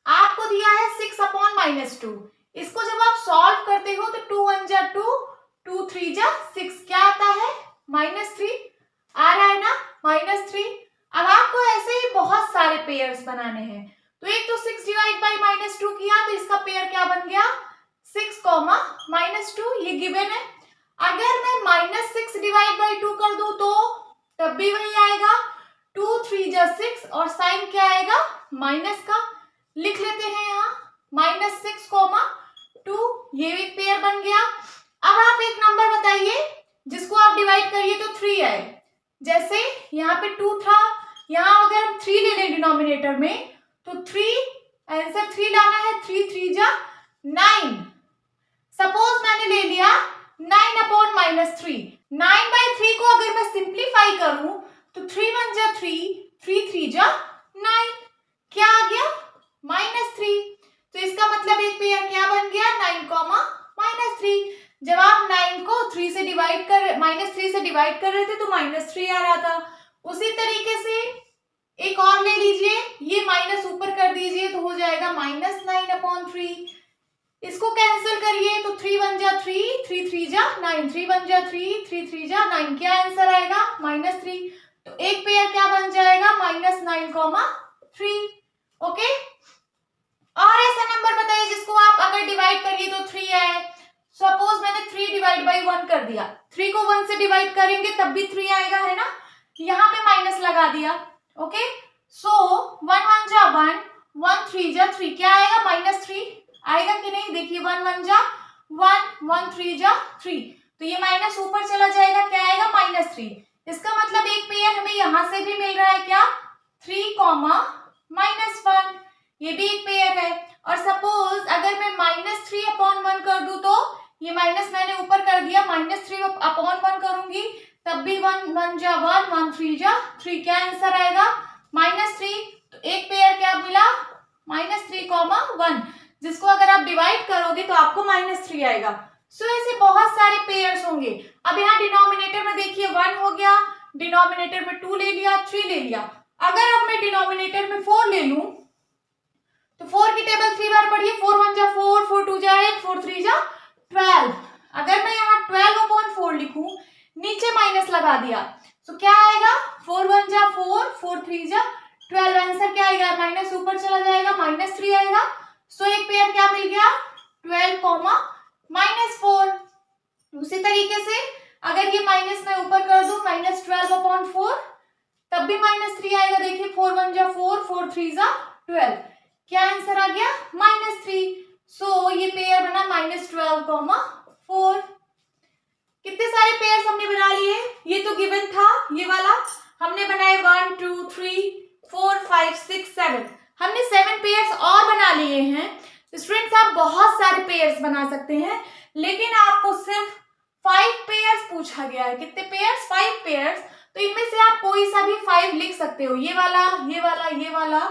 Speaker 1: आपको दिया है 6/-2, इसको जब आप सॉल्व करते हो तो 2 1 जा 2, 2 3 जा 6, क्या आता है -3 आ रहा है ना, -3। अब आपको ऐसे ही बहुत सारे पेयर्स बनाने हैं। तो एक तो 6 डिवाइड बाई -2 किया तो इसका पेयर क्या बन गया 6 -2, ये गिवन है। अगर मैं -6 डिवाइड बाई 2 कर दूं तो तब भी वही आएगा, 2 3 जा 6, और साइन क्या आएगा माइनस का, लिख लेते हैं यहाँ -6, 2, ये एक पेयर बन गया। अब आप एक नंबर बताइए जिसको आप डिवाइड करिए तो 3 आए। जैसे यहाँ पे 2 था, यहाँ अगर हम 3 ले लें डिनोमिनेटर में तो 3, आंसर 3 लाना है, 3 3 जा 9। सपोज मैंने ले लिया 9/-3, 9/3 को अगर मैं सिंप्लीफाई करूं तो 3 1 जा 3, 3 3 जा 9, क्या आ गया -3। तो इसका मतलब एक पेयर क्या बन गया 9, -3। जब आप 9 को 3 से डिवाइड कर -3 से डिवाइड कर रहे थे तो -3 आ रहा था। उसी तरीके से एक और ले लीजिए, ये माइनस ऊपर कर दीजिए तो हो जाएगा -9/3। इसको कैंसिल करिए तो 3 1 जा 3, 3 3 जा 9, 3 1 जा 3, 3 3 जा 9, क्या आंसर आएगा -3। तो एक पेयर क्या बन जाएगा -9,3। ओके, और ऐसा नंबर बताइए जिसको आप अगर डिवाइड करिए तो 3 आए। सपोज मैंने 3 डिवाइड बाई 1 कर दिया, 3 को 1 से डिवाइड करेंगे तब भी 3 आएगा, है ना, यहाँ पे माइनस लगा दिया। ओके, सो 1 1 जा 1, 1 3 जा 3, क्या आएगा -3 आएगा कि नहीं? देखिए 1 1 जा 1, 1 3 जा 3, तो ये माइनस ऊपर चला जाएगा, क्या आएगा? -3। इसका मतलब एक पेयर हमें यहां से भी मिल रहा है, क्या? 3, -1, ये भी एक पेयर है। और सपोज अगर मैं -3/1 कर दूं तो ये माइनस मैंने ऊपर कर दिया, -3/1 करूंगी तब भी 1 1 जा 1, 1 3 जा 3, क्या आंसर आएगा? -3। तो एक पेयर क्या मिला? -3, 1, जिसको अगर आप डिवाइड करोगे तो आपको -3 आएगा। सो ऐसे बहुत सारे पेयर्स होंगे। अब यहाँ डिनोमिनेटर में देखिए 1 हो गया, डिनोमिनेटर में 2 ले लिया, 3 ले लिया। अगर अब मैं डिनोमिनेटर में 4 ले लूं तो 4 की टेबल 3 बार पढ़िए, 4 1 जा 4, 4 2 जा 8, 4 3 जा 12। अगर मैं यहाँ 12/4 लिखूं, नीचे माइनस लगा दिया, तो क्या आएगा? 4 1 जा 4, 4 3 जा 12, आंसर क्या आएगा? माइनस ऊपर चला जाएगा, -3 आएगा। सो एक पेयर क्या मिल गया? 12, -4। उसी तरीके से अगर ये माइनस मैं ऊपर कर दूं, -12/4, तब भी -3 आएगा। देखिए 4 1 जा 4, 4 3 जा 12, क्या आंसर आ गया? -3। सो ये पेयर बना -12, 4। कितने सारे पेयर्स हमने बना लिए? ये तो गिवन था, ये वाला हमने बनाए 1 2 3 4 5 6 7, हमने 7 पेयर्स और बना लिए हैं। स्टूडेंट्स आप बहुत सारे पेयर्स बना सकते हैं, लेकिन आपको सिर्फ 5 पेयर्स पूछा गया है। कितने पेयर्स? 5 पेयर्स। तो इनमें से आप कोई सा भी 5 लिख सकते हो, ये वाला, ये वाला, ये वाला,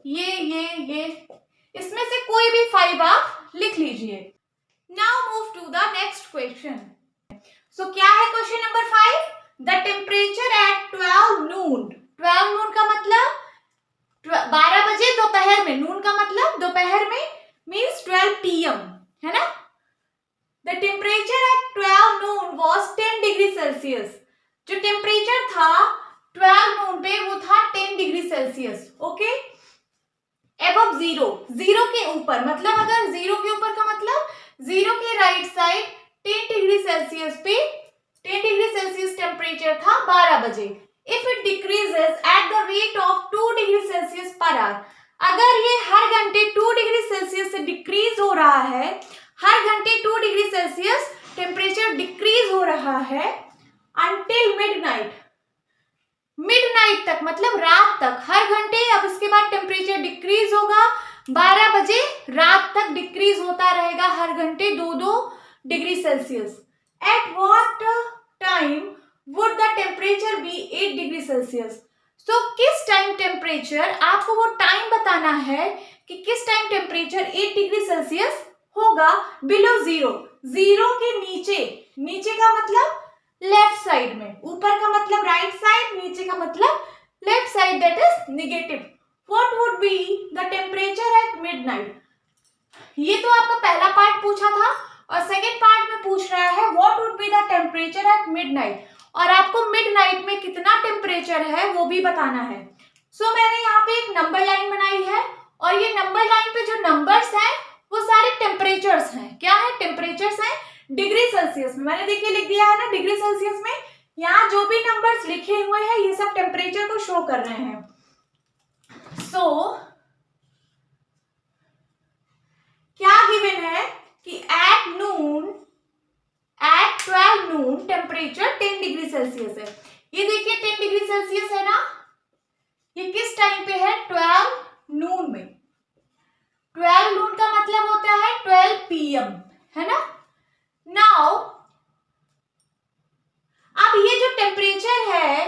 Speaker 1: ये, इसमें से कोई भी 5 आप लिख लीजिए। Now move to the next question. So क्या है question number 5? The temperature at 12 noon. 12 noon का मतलब 12 बजे दोपहर में, नून का मतलब दोपहर में, मीन्स 12 PM, है ना? The temperature at 12 Noon was 10 degree Celsius. जो टेम्परेचर था 12 नून पे वो था 10 डिग्री सेल्सियस। ओके, एबव 0, 0 के ऊपर, मतलब अगर 0 के ऊपर का मतलब 0 के राइट साइड 10 डिग्री सेल्सियस पे 10 डिग्री सेल्सियस टेम्परेचर था 12 बजे। If it decreases eight the rate of 2 degree Celsius per hour, अगर ये हर घंटे 2 डिग्री सेल्सियस से डिक्रीज हो रहा है, हर घंटे 2 डिग्री सेल्सियस टेम्परेचर डिक्रीज हो रहा है अंटिल मिडनाइट, मिडनाइट तक मतलब रात तक, हर घंटे, अब इसके बाद टेम्परेचर डिक्रीज होगा, 12 बजे रात तक डिक्रीज होता रहेगा, हर घंटे 2-2 degree Celsius. At what time would the temperature be 8 degree Celsius. तो किस टाइम टेम्परेचर, आपको वो टाइम बताना है कि किस टाइम टेम्परेचर 8 डिग्री सेल्सियस होगा बिलो 0, 0 के नीचे, नीचे का मतलब लेफ्ट साइड में, ऊपर का मतलब राइट साइड, नीचे का मतलब left side, that is negative. What would be the temperature at midnight. ये तो आपका पहला पार्ट पूछा था, और सेकेंड पार्ट में पूछ रहा है what would be the temperature at midnight, और आपको मिडनाइट में कितना टेम्परेचर है वो भी बताना है। सो मैंने यहाँ पे एक नंबर लाइन बनाई है, और ये नंबर लाइन पे जो नंबर्स हैं वो सारे टेम्परेचर्स हैं। क्या है? टेम्परेचर्स हैं डिग्री सेल्सियस में। मैंने देखिए लिख दिया है ना डिग्री सेल्सियस में, यहाँ जो भी नंबर्स लिखे हुए हैं ये सब टेम्परेचर को शो कर रहे हैं। सो क्या गिवन है कि at noon, at 12 noon temperature 10 degree Celsius है। ये देखिए 10 डिग्री सेल्सियस है ना, ये किस टाइम पे है? 12 नून में। 12 नून का मतलब होता है 12 PM, है ना? नाउ अब ये जो टेम्परेचर है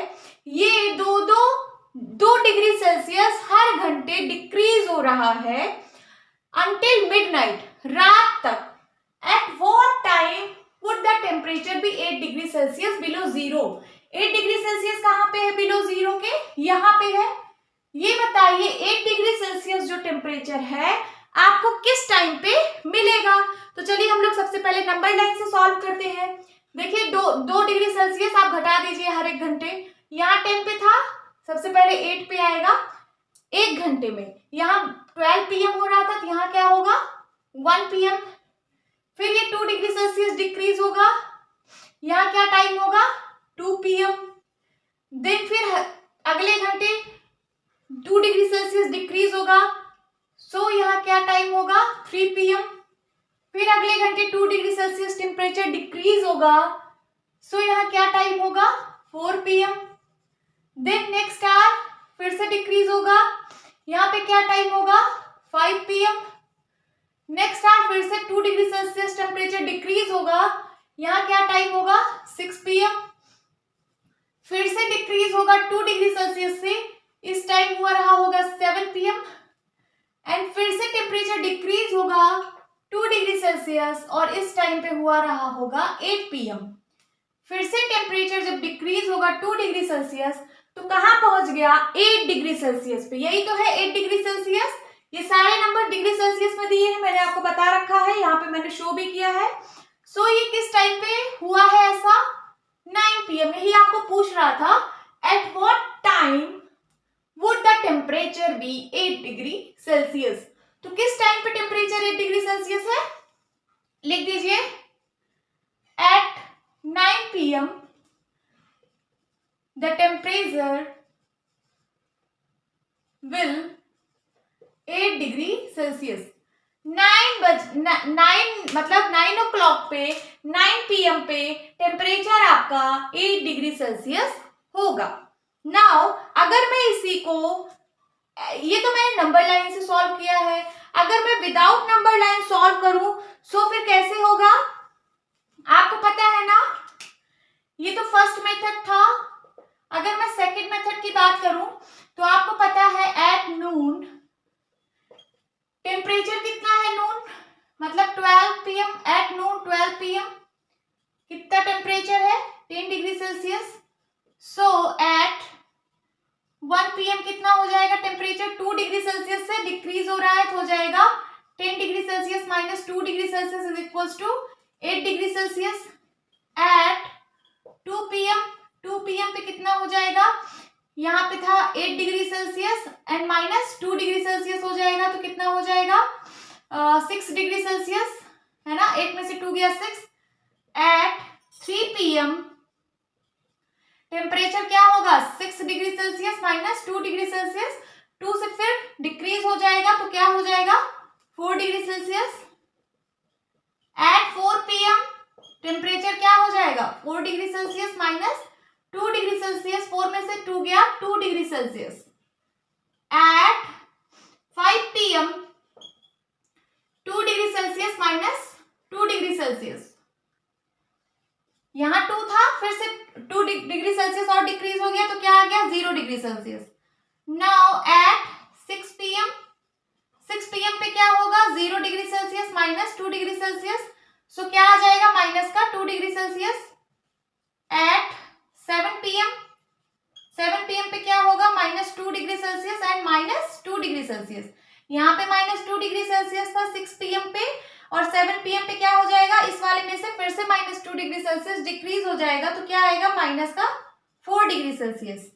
Speaker 1: ये 2 डिग्री सेल्सियस हर घंटे डिक्रीज हो रहा है अंटिल मिडनाइट, रात तक। At what time would the temperature be 8 degree Celsius below 0। 8 degree Celsius कहाँ पे है बिलो 0 के? यहाँ पे है। ये बताइए 8 डिग्री सेल्सियस जो टेम्परेचर है आपको किस टाइम पे मिलेगा? तो चलिए हम लोग सबसे पहले नंबर लाइन से सॉल्व करते हैं। देखिए 2 डिग्री सेल्सियस आप घटा दीजिए हर एक घंटे। यहाँ 10 पे था, सबसे पहले 8 पे आएगा 1 घंटे में। यहाँ 12 PM हो रहा था, तो यहाँ क्या होगा? 1 PM। फिर ये 2 डिग्री सेल्सियस डिक्रीज होगा, यहाँ क्या टाइम होगा? 2 PM। देन फिर अगले घंटे 2 डिग्री सेल्सियस डिक्रीज होगा, सो यहाँ क्या टाइम होगा 3 PM। फिर अगले घंटे 2 डिग्री सेल्सियस टेम्परेचर डिक्रीज होगा, सो यहाँ क्या टाइम होगा 4 PM। देन नेक्स्ट आवर फिर से डिक्रीज होगा, यहाँ पे क्या टाइम होगा 5 PM। नेक्स्ट आवर फिर से 2 डिग्री सेल्सियस टेम्परेचर डिक्रीज होगा, यहाँ क्या टाइम होगा 6 PM। फिर से डिक्रीज होगा 2 डिग्री सेल्सियस से, इस टाइम हुआ रहा होगा 7 PM। एंड फिर से टेम्परेचर डिक्रीज होगा 2 डिग्री सेल्सियस और इस टाइम पे हुआ रहा होगा 8 PM। फिर से टेम्परेचर जब डिक्रीज होगा 2 डिग्री सेल्सियस तो कहाँ पहुंच गया 8 डिग्री सेल्सियस पे। यही तो है 8 डिग्री सेल्सियस। ये सारे नंबर डिग्री सेल्सियस में दिए हैं, मैंने आपको बता रखा है, यहाँ पे मैंने शो भी किया है। सो ये किस टाइम पे हुआ है ऐसा 9 PM। यही आपको पूछ रहा था at what time would the temperature be 8 degree Celsius. तो किस टाइम पे टेम्परेचर 8 डिग्री सेल्सियस है, लिख दीजिए at 9 PM the temperature will 8 degree Celsius. 9 मतलब 9 o'clock पे 9 PM पे टेम्परेचर आपका 8 डिग्री सेल्सियस होगा। नाउ अगर मैं इसी को, ये तो मैंने नंबर लाइन से सॉल्व किया है, अगर मैं विदाउट नंबर लाइन सॉल्व करूं सो फिर कैसे होगा आपको पता है ना। ये तो फर्स्ट मेथड था। अगर मैं सेकंड मेथड की बात करूं तो आपको पता है एट नून टेम्परेचर कितना है, नून मतलब 12 PM। एट नून 12 PM कितना टेम्परेचर है 10 degree Celsius. So at 1 PM कितना हो जाएगा टेम्परेचर 2 डिग्री सेल्सियस से डिक्रीज हो रहा है तो हो जाएगा 10 degree Celsius minus 2 degree Celsius is equals to 8 degree Celsius. At 2 PM पे कितना हो जाएगा, यहाँ पे था 8 degree Celsius and minus 2 degree Celsius हो जाएगा तो कितना हो जाएगा 6 डिग्री सेल्सियस, है ना, 8 में से 2 गया 6। एट 3 PM टेम्परेचर क्या होगा 6 degree Celsius minus 2 degree Celsius, 2 से फिर डिक्रीज हो जाएगा तो क्या हो जाएगा 4 degree Celsius. At 4 PM temperature क्या हो जाएगा 4 degree Celsius minus 2 degree Celsius, 4 में से 2 गया 2 degree Celsius. At 5 PM 2 degree Celsius minus 2 degree Celsius, यहाँ 2 था फिर से 2 डिग्री सेल्सियस और डिक्रीज हो गया तो क्या आ गया 0 degree Celsius. Now at 6 PM पे क्या होगा 0 degree Celsius minus 2 degree Celsius, so क्या आ जाएगा माइनस का 2 डिग्री सेल्सियस। एट 7 PM पे क्या होगा minus 2 degree Celsius and minus 2 degree Celsius, यहाँ पे माइनस 2 डिग्री सेल्सियस था 6 PM पे और 7 PM पे क्या हो जाएगा इस वाले में से फिर से माइनस 2 डिग्री सेल्सियस डिक्रीज हो जाएगा तो क्या आएगा माइनस का 4 डिग्री सेल्सियस।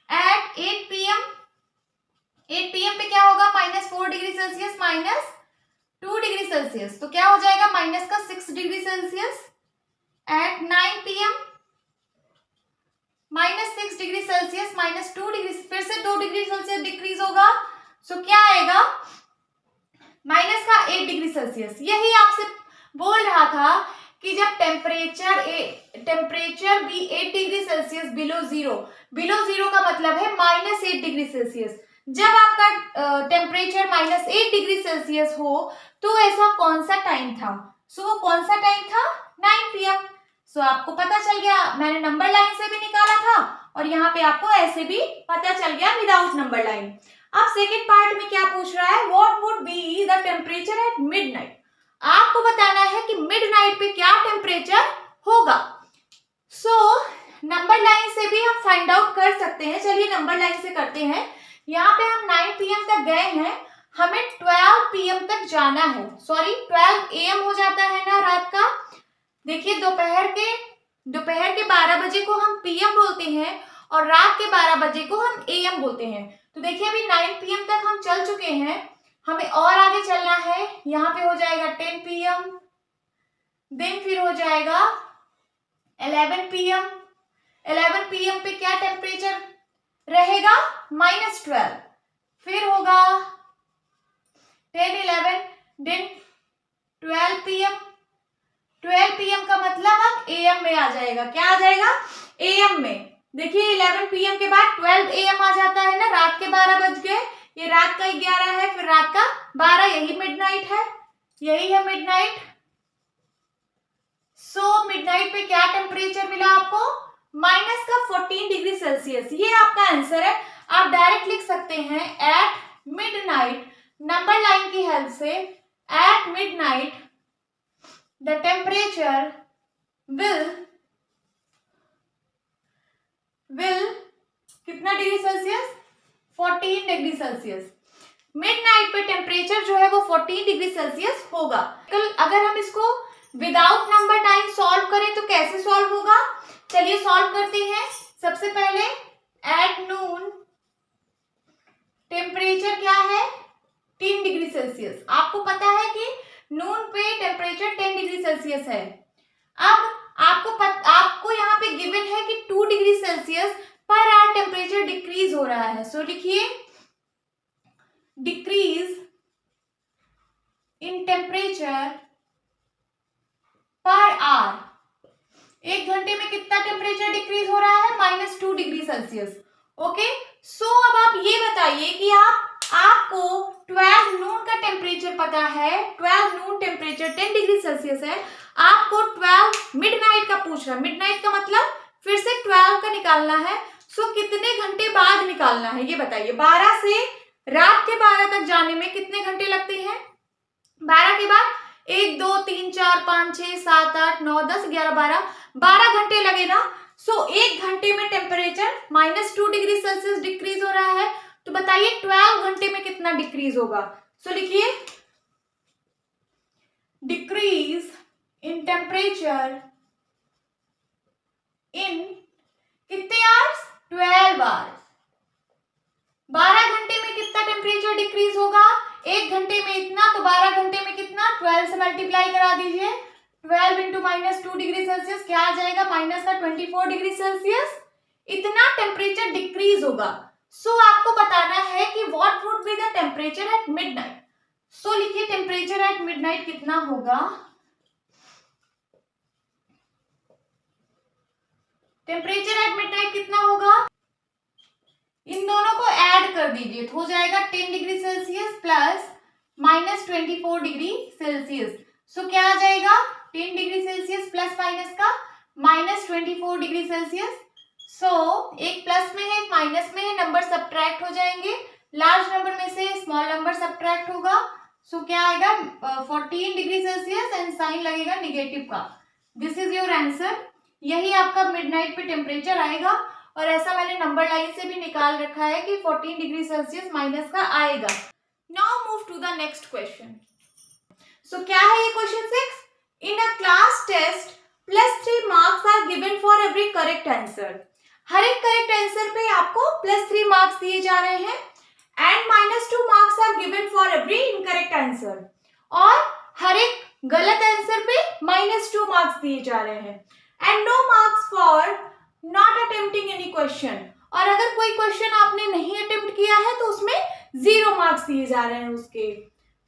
Speaker 1: एट 8 PM पे क्या होगा minus 4 degree Celsius minus 2 degree Celsius तो क्या हो जाएगा माइनस का 6 degree Celsius. At 9 PM minus 6 degree Celsius minus 2 degree, फिर से 2 डिग्री सेल्सियस डिक्रीज होगा सो क्या आएगा माइनस का 8 डिग्री सेल्सियस। यही आपसे बोल रहा था कि जब टेम्परेचर भी 8 डिग्री सेल्सियस बिलो जीरो का मतलब है माइनस 8 डिग्री सेल्सियस। जब आपका टेम्परेचर माइनस 8 डिग्री सेल्सियस हो तो ऐसा कौन सा टाइम था, सो वो कौन सा टाइम था 9 PM। सो आपको पता चल गया, मैंने नंबर लाइन से भी निकाला था और यहाँ पे आपको ऐसे भी पता चल गया विदाउट नंबर लाइन। अब सेकेंड पार्ट में क्या पूछ रहा है what would be the temperature at midnight. आपको बताना है कि मिडनाइट पे क्या टेम्परेचर होगा। सो नंबर लाइन से भी हम फाइंड आउट कर सकते हैं, चलिए नंबर लाइन से करते हैं। यहाँ पे हम 9 PM तक गए हैं, हमें 12 PM तक जाना है, सॉरी 12 AM हो जाता है ना रात का। देखिए दोपहर के 12 बजे को हम PM बोलते हैं और रात के 12 बजे को हम AM बोलते हैं। तो देखिए अभी 9 PM तक हम चल चुके हैं, हमें और आगे चलना है। यहाँ पे हो जाएगा 10 PM, देन फिर हो जाएगा 11 PM। 11 PM पे क्या टेम्परेचर रहेगा -12, फिर होगा 10, 11, देन 12 PM। 12 PM का मतलब अब AM में आ जाएगा। क्या आ जाएगा? AM में। देखिए 11 PM के बाद 12 AM आ जाता है ना, रात के 12 बज गए। ये रात का 11 है, फिर रात का 12, यही मिडनाइट है, यही है मिडनाइट। सो मिडनाइट पे क्या टेम्परेचर मिला आपको? माइनस का 14 डिग्री सेल्सियस। ये आपका आंसर है। आप डायरेक्ट लिख सकते हैं एट मिडनाइट, नंबर लाइन की हेल्प से, at midnight the temperature will कितना degree Celsius? 14 degree Celsius. Midnight पे टेम्परेचर जो है वो 14 डिग्री सेल्सियस होगा। कल अगर हम इसको विदाउट नंबर टाइम सॉल्व करें तो कैसे सॉल्व होगा? चलिए सॉल्व करते हैं। सबसे पहले एट नून टेम्परेचर क्या है? 10 डिग्री सेल्सियस। आपको पता है कि नून पे टेम्परेचर 10 डिग्री सेल्सियस है। अब आपको यहाँ पे गिवन है कि 2 degree Celsius per hour temperature decrease हो रहा है। सो लिखिए decrease in temperature per hour. 1 घंटे में कितना टेम्परेचर डिक्रीज हो रहा है? -2 डिग्री सेल्सियस। ओके, सो अब आप ये बताइए कि आपको 12 नून का टेम्परेचर पता है, 12 नून टेम्परेचर 10 डिग्री सेल्सियस है। आपको 12 मिडनाइट का पूछ रहा है। मिडनाइट का मतलब फिर से 12 का निकालना है। सो कितने घंटे बाद निकालना है ये बताइए। 12 से रात के 12 तक जाने में कितने घंटे लगते हैं? 12 के बाद 1, 2, 3, 4, 5, 6, 7, 8, 9, 10, 11, 12 घंटे लगे ना। सो 1 घंटे में टेम्परेचर -2 डिग्री सेल्सियस डिक्रीज हो रहा है। तो बताइए 12 घंटे में कितना डिक्रीज होगा? सो लिखिए डिक्रीज इन टेम्परेचर इन कितने आवर्स? 12 आवर्स। 12 घंटे में कितना टेम्परेचर डिक्रीज होगा? 1 घंटे में इतना, तो 12 घंटे में कितना? 12 से मल्टीप्लाई करा दीजिए। 12 इंटू -2 डिग्री सेल्सियस क्या आ जाएगा? -24 डिग्री सेल्सियस। इतना टेम्परेचर डिक्रीज होगा। सो आपको बताना है कि what would be the temperature at midnight. So लिखिए टेम्परेचर एट मिडनाइट कितना होगा? टेम्परेचर एट मिडनाइट कितना होगा? इन दोनों को ऐड कर दीजिए तो हो जाएगा 10 degree Celsius plus -24 degree Celsius. So क्या आ जाएगा? 10 डिग्री सेल्सियस प्लस माइनस का -24 डिग्री सेल्सियस। सो एक प्लस में है एक माइनस में है, नंबर सब्ट्रैक्ट हो जाएंगे। लार्ज नंबर में से स्मॉल नंबर सब्ट्रैक्ट होगा। सो क्या आएगा? 14 डिग्री सेल्सियस एंड साइन लगेगा निगेटिव का। This is your answer. यही आपका मिडनाइट पे टेम्परेचर आएगा। और ऐसा मैंने नंबर लाइन से भी निकाल रखा है कि 14 डिग्री सेल्सियस माइनस का आएगा। Now move to the next question. So क्या है ये question 6? In a class test +3 marks are given for every correct answer. हर एक करेक्ट आंसर पे आपको +3 मार्क्स दिए जा रहे हैं and -2 marks are given for every incorrect answer. और हर एक गलत आंसर पे -2 मार्क्स दिए जा रहे हैं and no marks for not attempting any question. और अगर कोई क्वेश्चन आपने नहीं अटेम्प्ट किया है तो उसमें 0 मार्क्स दिए जा रहे हैं उसके।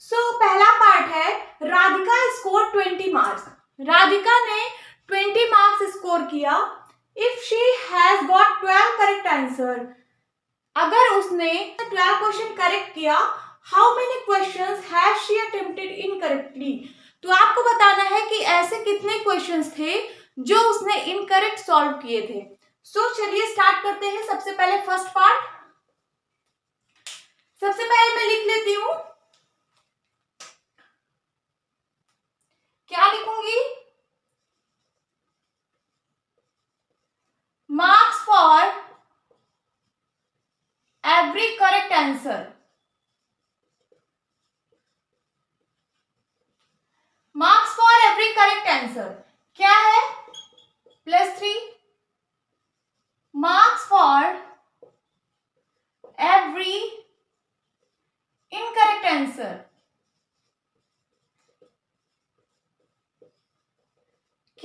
Speaker 1: सो पहला पार्ट है राधिका स्कोर 20 मार्क्स। राधिका ने 20 मार्क्स स्कोर किया। If she has got 12 correct answer, अगर उसने 12 क्वेश्चन करेक्ट किया, how many questions has she attempted incorrectly. तो आपको बताना है कि ऐसे कितने क्वेश्चंस थे जो उसने इनकरेक्ट सॉल्व किए थे। सो चलिए स्टार्ट करते हैं। सबसे पहले फर्स्ट पार्ट, सबसे पहले मैं लिख लेती हूं। क्या लिखूंगी? Marks for every correct answer. Marks for every correct answer क्या है? +3 marks for every incorrect answer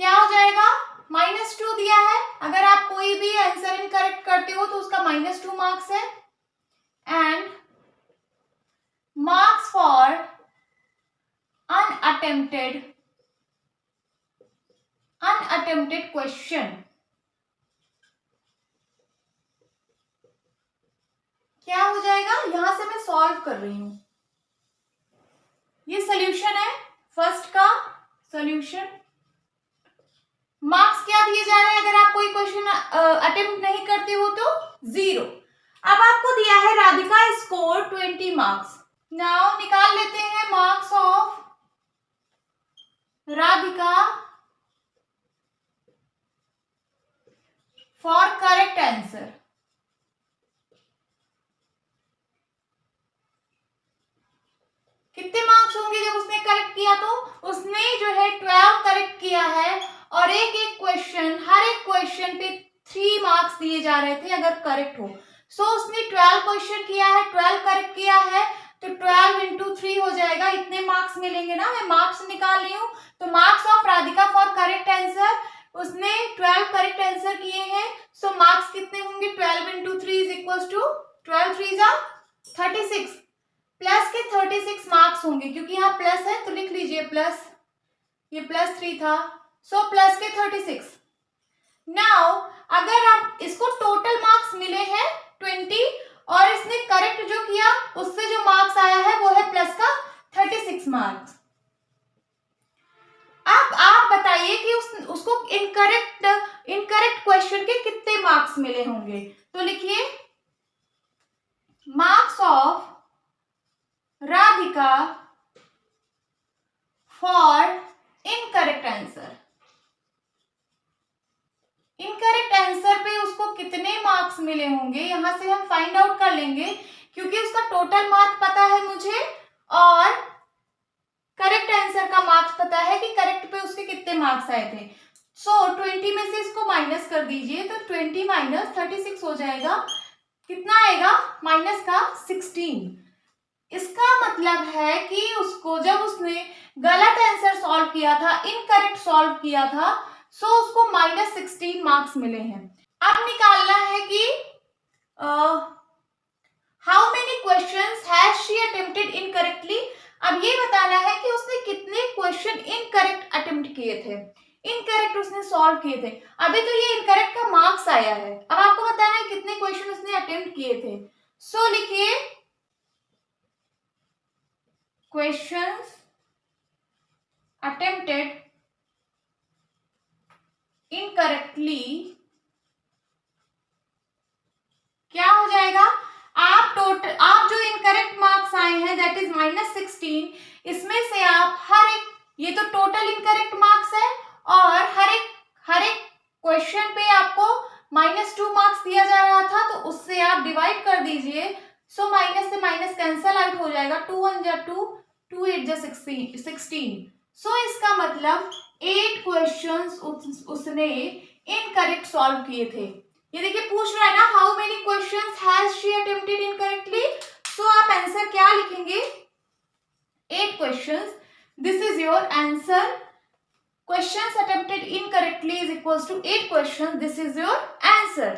Speaker 1: क्या हो जाएगा? -2 दिया है। अगर आप कोई भी आंसर इनकरेक्ट करते हो तो उसका -2 मार्क्स है। And marks for unattempted question. क्या हो जाएगा, यहां से मैं सॉल्व कर रही हूं, ये सोल्यूशन है फर्स्ट का सोल्यूशन। मार्क्स क्या दिए जा रहे हैं अगर आप कोई क्वेश्चन अटेम्प्ट नहीं करते हो तो 0। अब आपको दिया है राधिका स्कोर 20 मार्क्स। नाउ निकाल लेते हैं marks of Radhika for correct answer. कितने मार्क्स होंगे जब उसने करेक्ट किया, तो उसने जो है 12 करेक्ट किया है और एक एक क्वेश्चन, हर एक क्वेश्चन पे 3 मार्क्स दिए जा रहे थे अगर करेक्ट हो। सो उसने 12 क्वेश्चन किया है, 12 करेक्ट किया है, तो 12 इंटू 3 हो जाएगा, इतने मार्क्स मिलेंगे ना। मैं मार्क्स निकाल रही हूँ, तो marks of Radhika for correct answer, उसने 12 करेक्ट आंसर किए हैं, सो मार्क्स कितने होंगे, 12 इंटू 3 इज इक्वल टू 12 3 जा 36, प्लस के 36 मार्क्स होंगे, क्योंकि यहाँ प्लस है तो लिख लीजिए प्लस, ये प्लस 3 था, सो प्लस के 36। नाउ अगर आप इसको टोटल मार्क्स मिले हैं 20 और इसने करेक्ट जो किया उससे जो मार्क्स आया है वो है प्लस का 36 मार्क्स। अब आप बताइए कि उसको इनकरेक्ट क्वेश्चन के कितने मार्क्स मिले होंगे, तो लिखिए marks of Radhika for incorrect answer. Incorrect answer पे उसको कितने मार्क्स मिले होंगे यहां से हम फाइंड आउट कर लेंगे, क्योंकि उसका टोटल मार्क्स पता है मुझे और करेक्ट आंसर का मार्क्स पता है कि करेक्ट पे उसके कितने मार्क्स आए थे। सो 20 में से इसको माइनस कर दीजिए, तो 20 माइनस 36 हो जाएगा, कितना आएगा, माइनस का 16। इसका मतलब है कि उसको जब उसने गलत आंसर सॉल्व किया था, इनकरेक्ट सॉल्व किया था, सो उसको माइनस 16 मार्क्स मिले हैं। अब निकालना है कि how many questions has she attempted incorrectly. अब ये बताना है कि उसने कितने क्वेश्चन इनकरेक्ट अटेम्प्ट किए थे, इनकरेक्ट उसने सॉल्व किए थे। अभी तो ये इनकरेक्ट का मार्क्स आया है, अब आपको बताना है कितने क्वेश्चन उसने अटेम्प्ट किए थे। सो लिखिए questions attempted incorrectly, क्या हो जाएगा, आप जो इनकरेक्ट मार्क्स आए हैं दैट इज -16, इसमें से आप हर एक, ये तो टोटल इनकरेक्ट मार्क्स है और हर एक क्वेश्चन पे आपको -2 मार्क्स दिया जा रहा था, तो उससे आप डिवाइड कर दीजिए। सो माइनस से माइनस कैंसल आउट हो जाएगा, 2 1 जा 2, 2 8 जा 16। सो इसका मतलब 8 क्वेश्चंस उसने इनकरेक्ट सॉल्व किए थे। ये देखिए पूछ रहा है ना, how many questions has she attempted incorrectly, so आप आंसर क्या लिखेंगे, 8 questions, this is your answer. Questions attempted incorrectly is equals to 8 questions, this is your answer.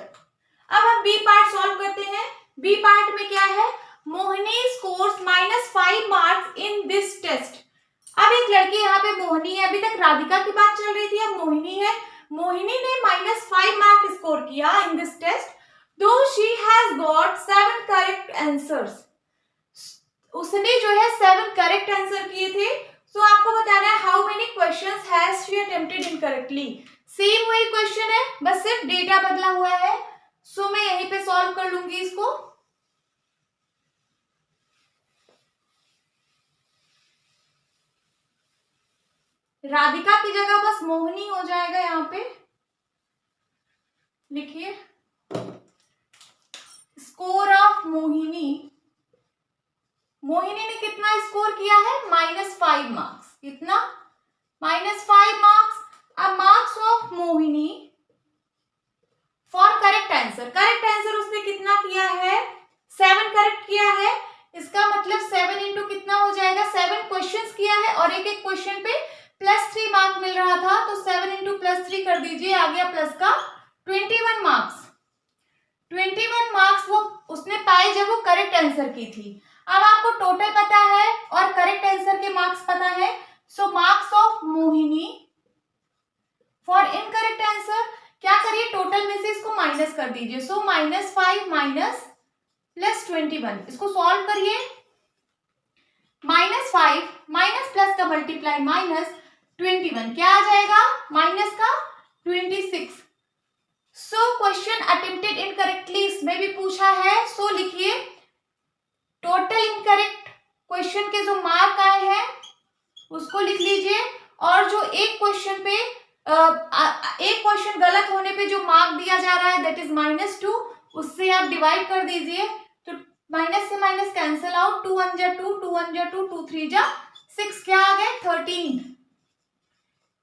Speaker 1: अब हम बी पार्ट सॉल्व करते हैं। बी पार्ट में क्या है, Mohini scores -5 marks in this test. अब एक लड़की यहाँ पे मोहिनी है, अभी तक राधिका की बात चल रही थी, अब मोहिनी है। मोहिनी ने -5 मार्क स्कोर किया इन दिस टेस्ट, दो she has got 7 correct answers. उसने जो है 7 करेक्ट आंसर किए थे। सो आपको बताना है how many questions has she attempted incorrectly. Same वही क्वेश्चन है, बस सिर्फ डेटा बदला हुआ है। सो मैं यहीं पे सॉल्व कर लूंगी इसको। राधिका की जगह बस मोहिनी हो जाएगा यहाँ पे। लिखिए स्कोर ऑफ मोहिनी, मोहिनी ने कितना स्कोर किया है, -5 मार्क्स, कितना, -5 मार्क्स। अब marks of Mohini for correct answer, correct answer उसने कितना किया है, 7 करेक्ट किया है। इसका मतलब 7 इंटू कितना हो जाएगा, 7 क्वेश्चंस किया है और एक एक क्वेश्चन पे +3 मार्क मिल रहा था, तो 7 इंटू +3 कर दीजिए, आ गया प्लस का 21 मार्क्स। 21 मार्क्स वो उसने पाए जब वो करेक्ट आंसर की थी। अब आपको टोटल पता है और करेक्ट आंसर के मार्क्स पता है, so marks of Mohini for incorrect answer, क्या करिए टोटल में से इसको माइनस कर दीजिए। सो -5 माइनस प्लस 21, इसको सॉल्व करिए। -5 माइनस प्लस का मल्टीप्लाई -21 क्या आ जाएगा, माइनस का 26। सो क्वेश्चन अटेम्प्टेड इनकरेक्टली, इसमें भी पूछा है। सो लिखिए टोटल इनकरेक्ट क्वेश्चन के जो मार्क आए हैं उसको लिख लीजिए, और जो एक क्वेश्चन पे एक क्वेश्चन गलत होने पे जो मार्क दिया जा रहा है दैट इज -2, उससे आप डिवाइड कर दीजिए। तो माइनस से माइनस कैंसिल आउट, 2 1 जा 2, 2 1 जा 2, 2 3 जा 6, क्या आ गए 13।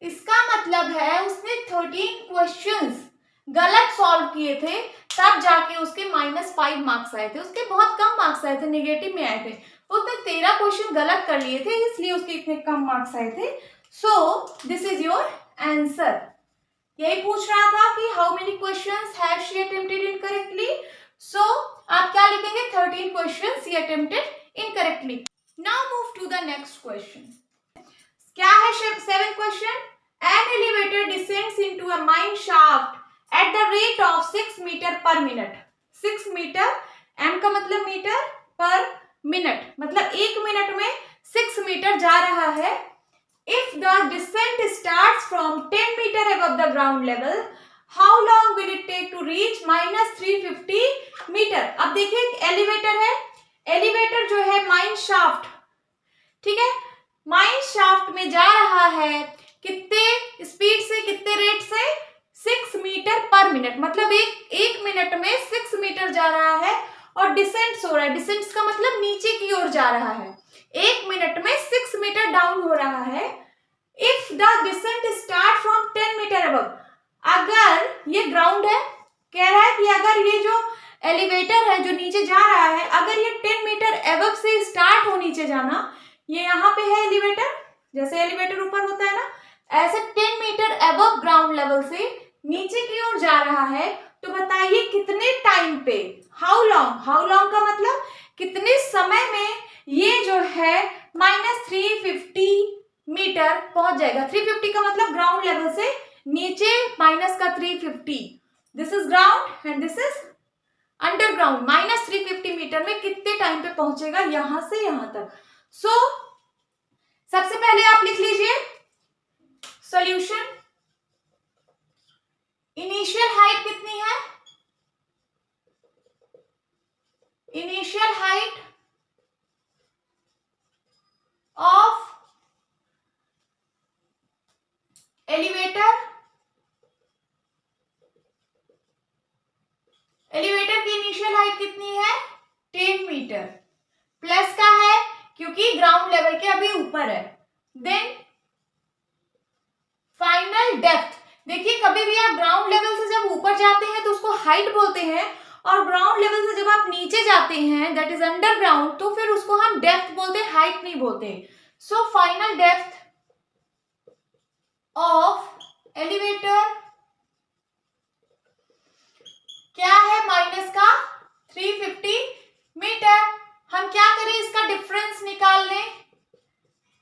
Speaker 1: इसका मतलब है उसने 13 क्वेश्चंस गलत सॉल्व किए थे, तब जाके उसके -5 मार्क्स आए थे। उसके बहुत कम मार्क्स आए थे, नेगेटिव में आए थे। उसने 13 क्वेश्चन गलत कर लिए थे, इसलिए उसके इतने कम मार्क्स आए थे। So this is your answer. यही पूछ रहा था कि how many questions have she attempted incorrectly. So आप क्या लिखेंगे, 13 questions she attempted incorrectly. Now move to the next question. क्या है 7th question, an elevator descends into a mine shaft at the rate of 6 metre per minute. 6 metre, M का मतलब metre, per minute मतलब 1 minute में 6 metre जा रहा है। If the descent starts from 10 meter above the ground level, how long will it take to reach -350 मीटर। अब देखिए एलिवेटर है, एलिवेटर जो है माइन शाफ्ट, ठीक है, माइन शाफ्ट में जा रहा है कितने स्पीड से, कितने रेट से, 6 मीटर पर मिनट, मतलब एक मिनट में 6 मीटर जा रहा है, और डिसेंट हो रहा है। डिसेंट का मतलब नीचे की ओर जा रहा है, 1 मिनट में 6 मीटर डाउन हो रहा है। If the descent start from 10 metre above, अगर ये ग्राउंड है, कह रहा है कि अगर ये जो एलिवेटर है जो नीचे जा रहा है, अगर ये 10 मीटर अबव से स्टार्ट हो नीचे जाना, ये यहाँ पे है एलिवेटर, जैसे एलिवेटर ऊपर होता है ना, ऐसे 10 मीटर अबव ग्राउंड लेवल से नीचे की ओर जा रहा है, तो बताइए कितने टाइम पे, हाउ लॉन्ग का मतलब कितने समय में ये जो है -350 मीटर पहुंच जाएगा। 350 का मतलब ग्राउंड लेवल से नीचे माइनस का 350, this is ground and this is underground. -350 metre में कितने टाइम पे पहुंचेगा यहां से यहां तक। सो सबसे पहले आप लिख लीजिए सॉल्यूशन। इनिशियल हाइट कितनी है, initial height of elevator, elevator की इनिशियल हाइट कितनी है 10 मीटर, प्लस का है क्योंकि ग्राउंड लेवल के अभी ऊपर है। देन फाइनल डेप्थ, देखिए कभी भी आप ग्राउंड लेवल से जब ऊपर जाते हैं तो उसको हाइट बोलते हैं, और ग्राउंड लेवल से जब आप नीचे जाते हैं दैट इज अंडरग्राउंड, तो फिर उसको हम डेप्थ बोलते हैं, हाइट नहीं बोलते। So final depth of elevator क्या है, माइनस का 350 मीटर। हम क्या करें, इसका डिफरेंस निकाल लें।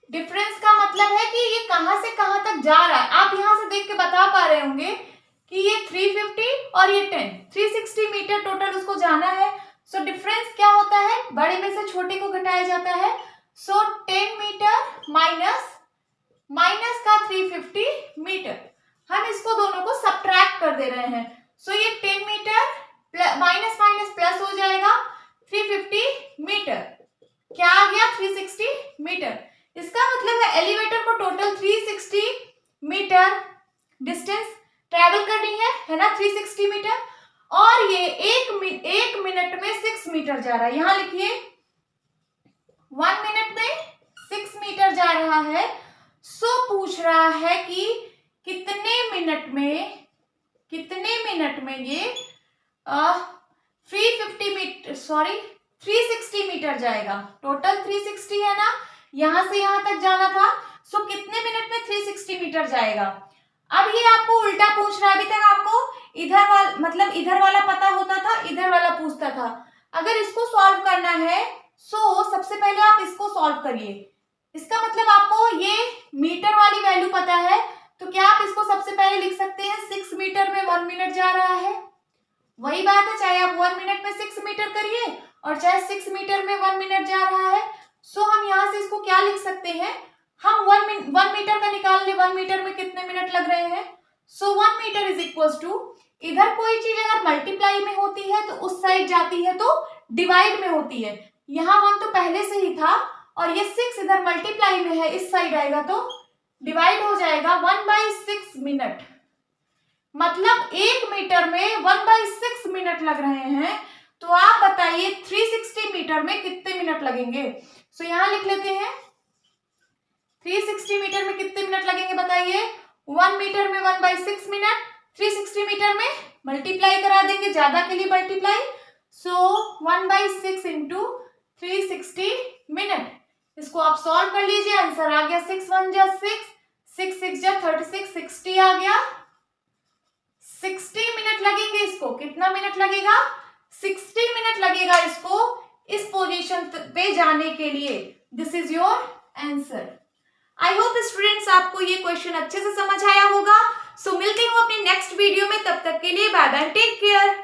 Speaker 1: डिफरेंस का मतलब है कि ये कहां से कहां तक जा रहा है। आप यहां से देख के बता पा रहे होंगे कि ये 350 और ये 10, 360 मीटर टोटल उसको जाना है। सो डिफरेंस क्या होता है, बड़े में से छोटे को घटाया जाता है। सो 10 मीटर माइनस का 350 मीटर, हम इसको दोनों को सब्ट्रैक्ट कर दे रहे हैं। सो ये 10 मीटर माइनस माइनस प्लस हो जाएगा 350 मीटर, क्या आ गया 360 मीटर। इसका मतलब है एलिवेटर को टोटल 360 मीटर डिस्टेंस ट्रैवल करनी है ना, 360 मीटर, और ये एक मिनट में 6 मीटर जा रहा है। यहां लिखिए 1 मिनट में 6 मीटर जा रहा है। सो पूछ रहा है कि कितने मिनट में ये 360 मीटर जाएगा। टोटल 360 है ना, यहां से यहां तक जाना था। सो कितने मिनट में 360 मीटर जाएगा। अब ये आपको उल्टा पूछ रहा है, अभी तक आपको इधर वाला पता होता था, इधर वाला पूछता था। अगर इसको सॉल्व करना है सो सबसे पहले आप इसको सॉल्व करिए। इसका मतलब आपको ये मीटर वाली वैल्यू पता है, तो क्या आप इसको सबसे पहले लिख सकते हैं 6 मीटर में 1 मिनट जा रहा है। वही बात है, चाहे आप 1 मिनट में 6 मीटर करिए और चाहे 6 मीटर में 1 मिनट जा रहा है। सो हम यहाँ से इसको क्या लिख सकते हैं, हम 1 मीटर का निकाल ले, 1 मीटर में कितने मिनट लग रहे हैं। सो 1 मीटर इज इक्वल टू, इधर कोई चीज अगर मल्टीप्लाई में होती है तो उस साइड जाती है तो डिवाइड में होती है। यहाँ 1 तो पहले से ही था और ये 6 इधर मल्टीप्लाई में है, इस साइड आएगा तो डिवाइड हो जाएगा 1/6 मिनट। मतलब 1 मीटर में 1/6 मिनट लग रहे हैं। तो आप बताइए 360 मीटर में कितने मिनट लगेंगे। सो यहाँ लिख लेते हैं 360 मीटर में कितने मिनट लगेंगे बताइए। 1 मीटर में 1/6 मिनट, 360 मीटर में मल्टीप्लाई करा देंगे, ज्यादा के लिए मल्टीप्लाई। सो 1/6 इंटू 360 मिनट। इसको आप सॉल्व कर लीजिए, आंसर आ गया 6 1 जा 6, 6 6 जा 36, 60 आ गया। 60 मिनट लगेंगे इसको। कितना मिनट लगेगा, 60 मिनट लगेगा इसको इस पोजीशन पे जाने के लिए। This is your answer. I hope students आपको ये क्वेश्चन अच्छे से समझ आया होगा। सो मिलती हूँ अपनी नेक्स्ट वीडियो में, तब तक के लिए बाय बाय, टेक केयर।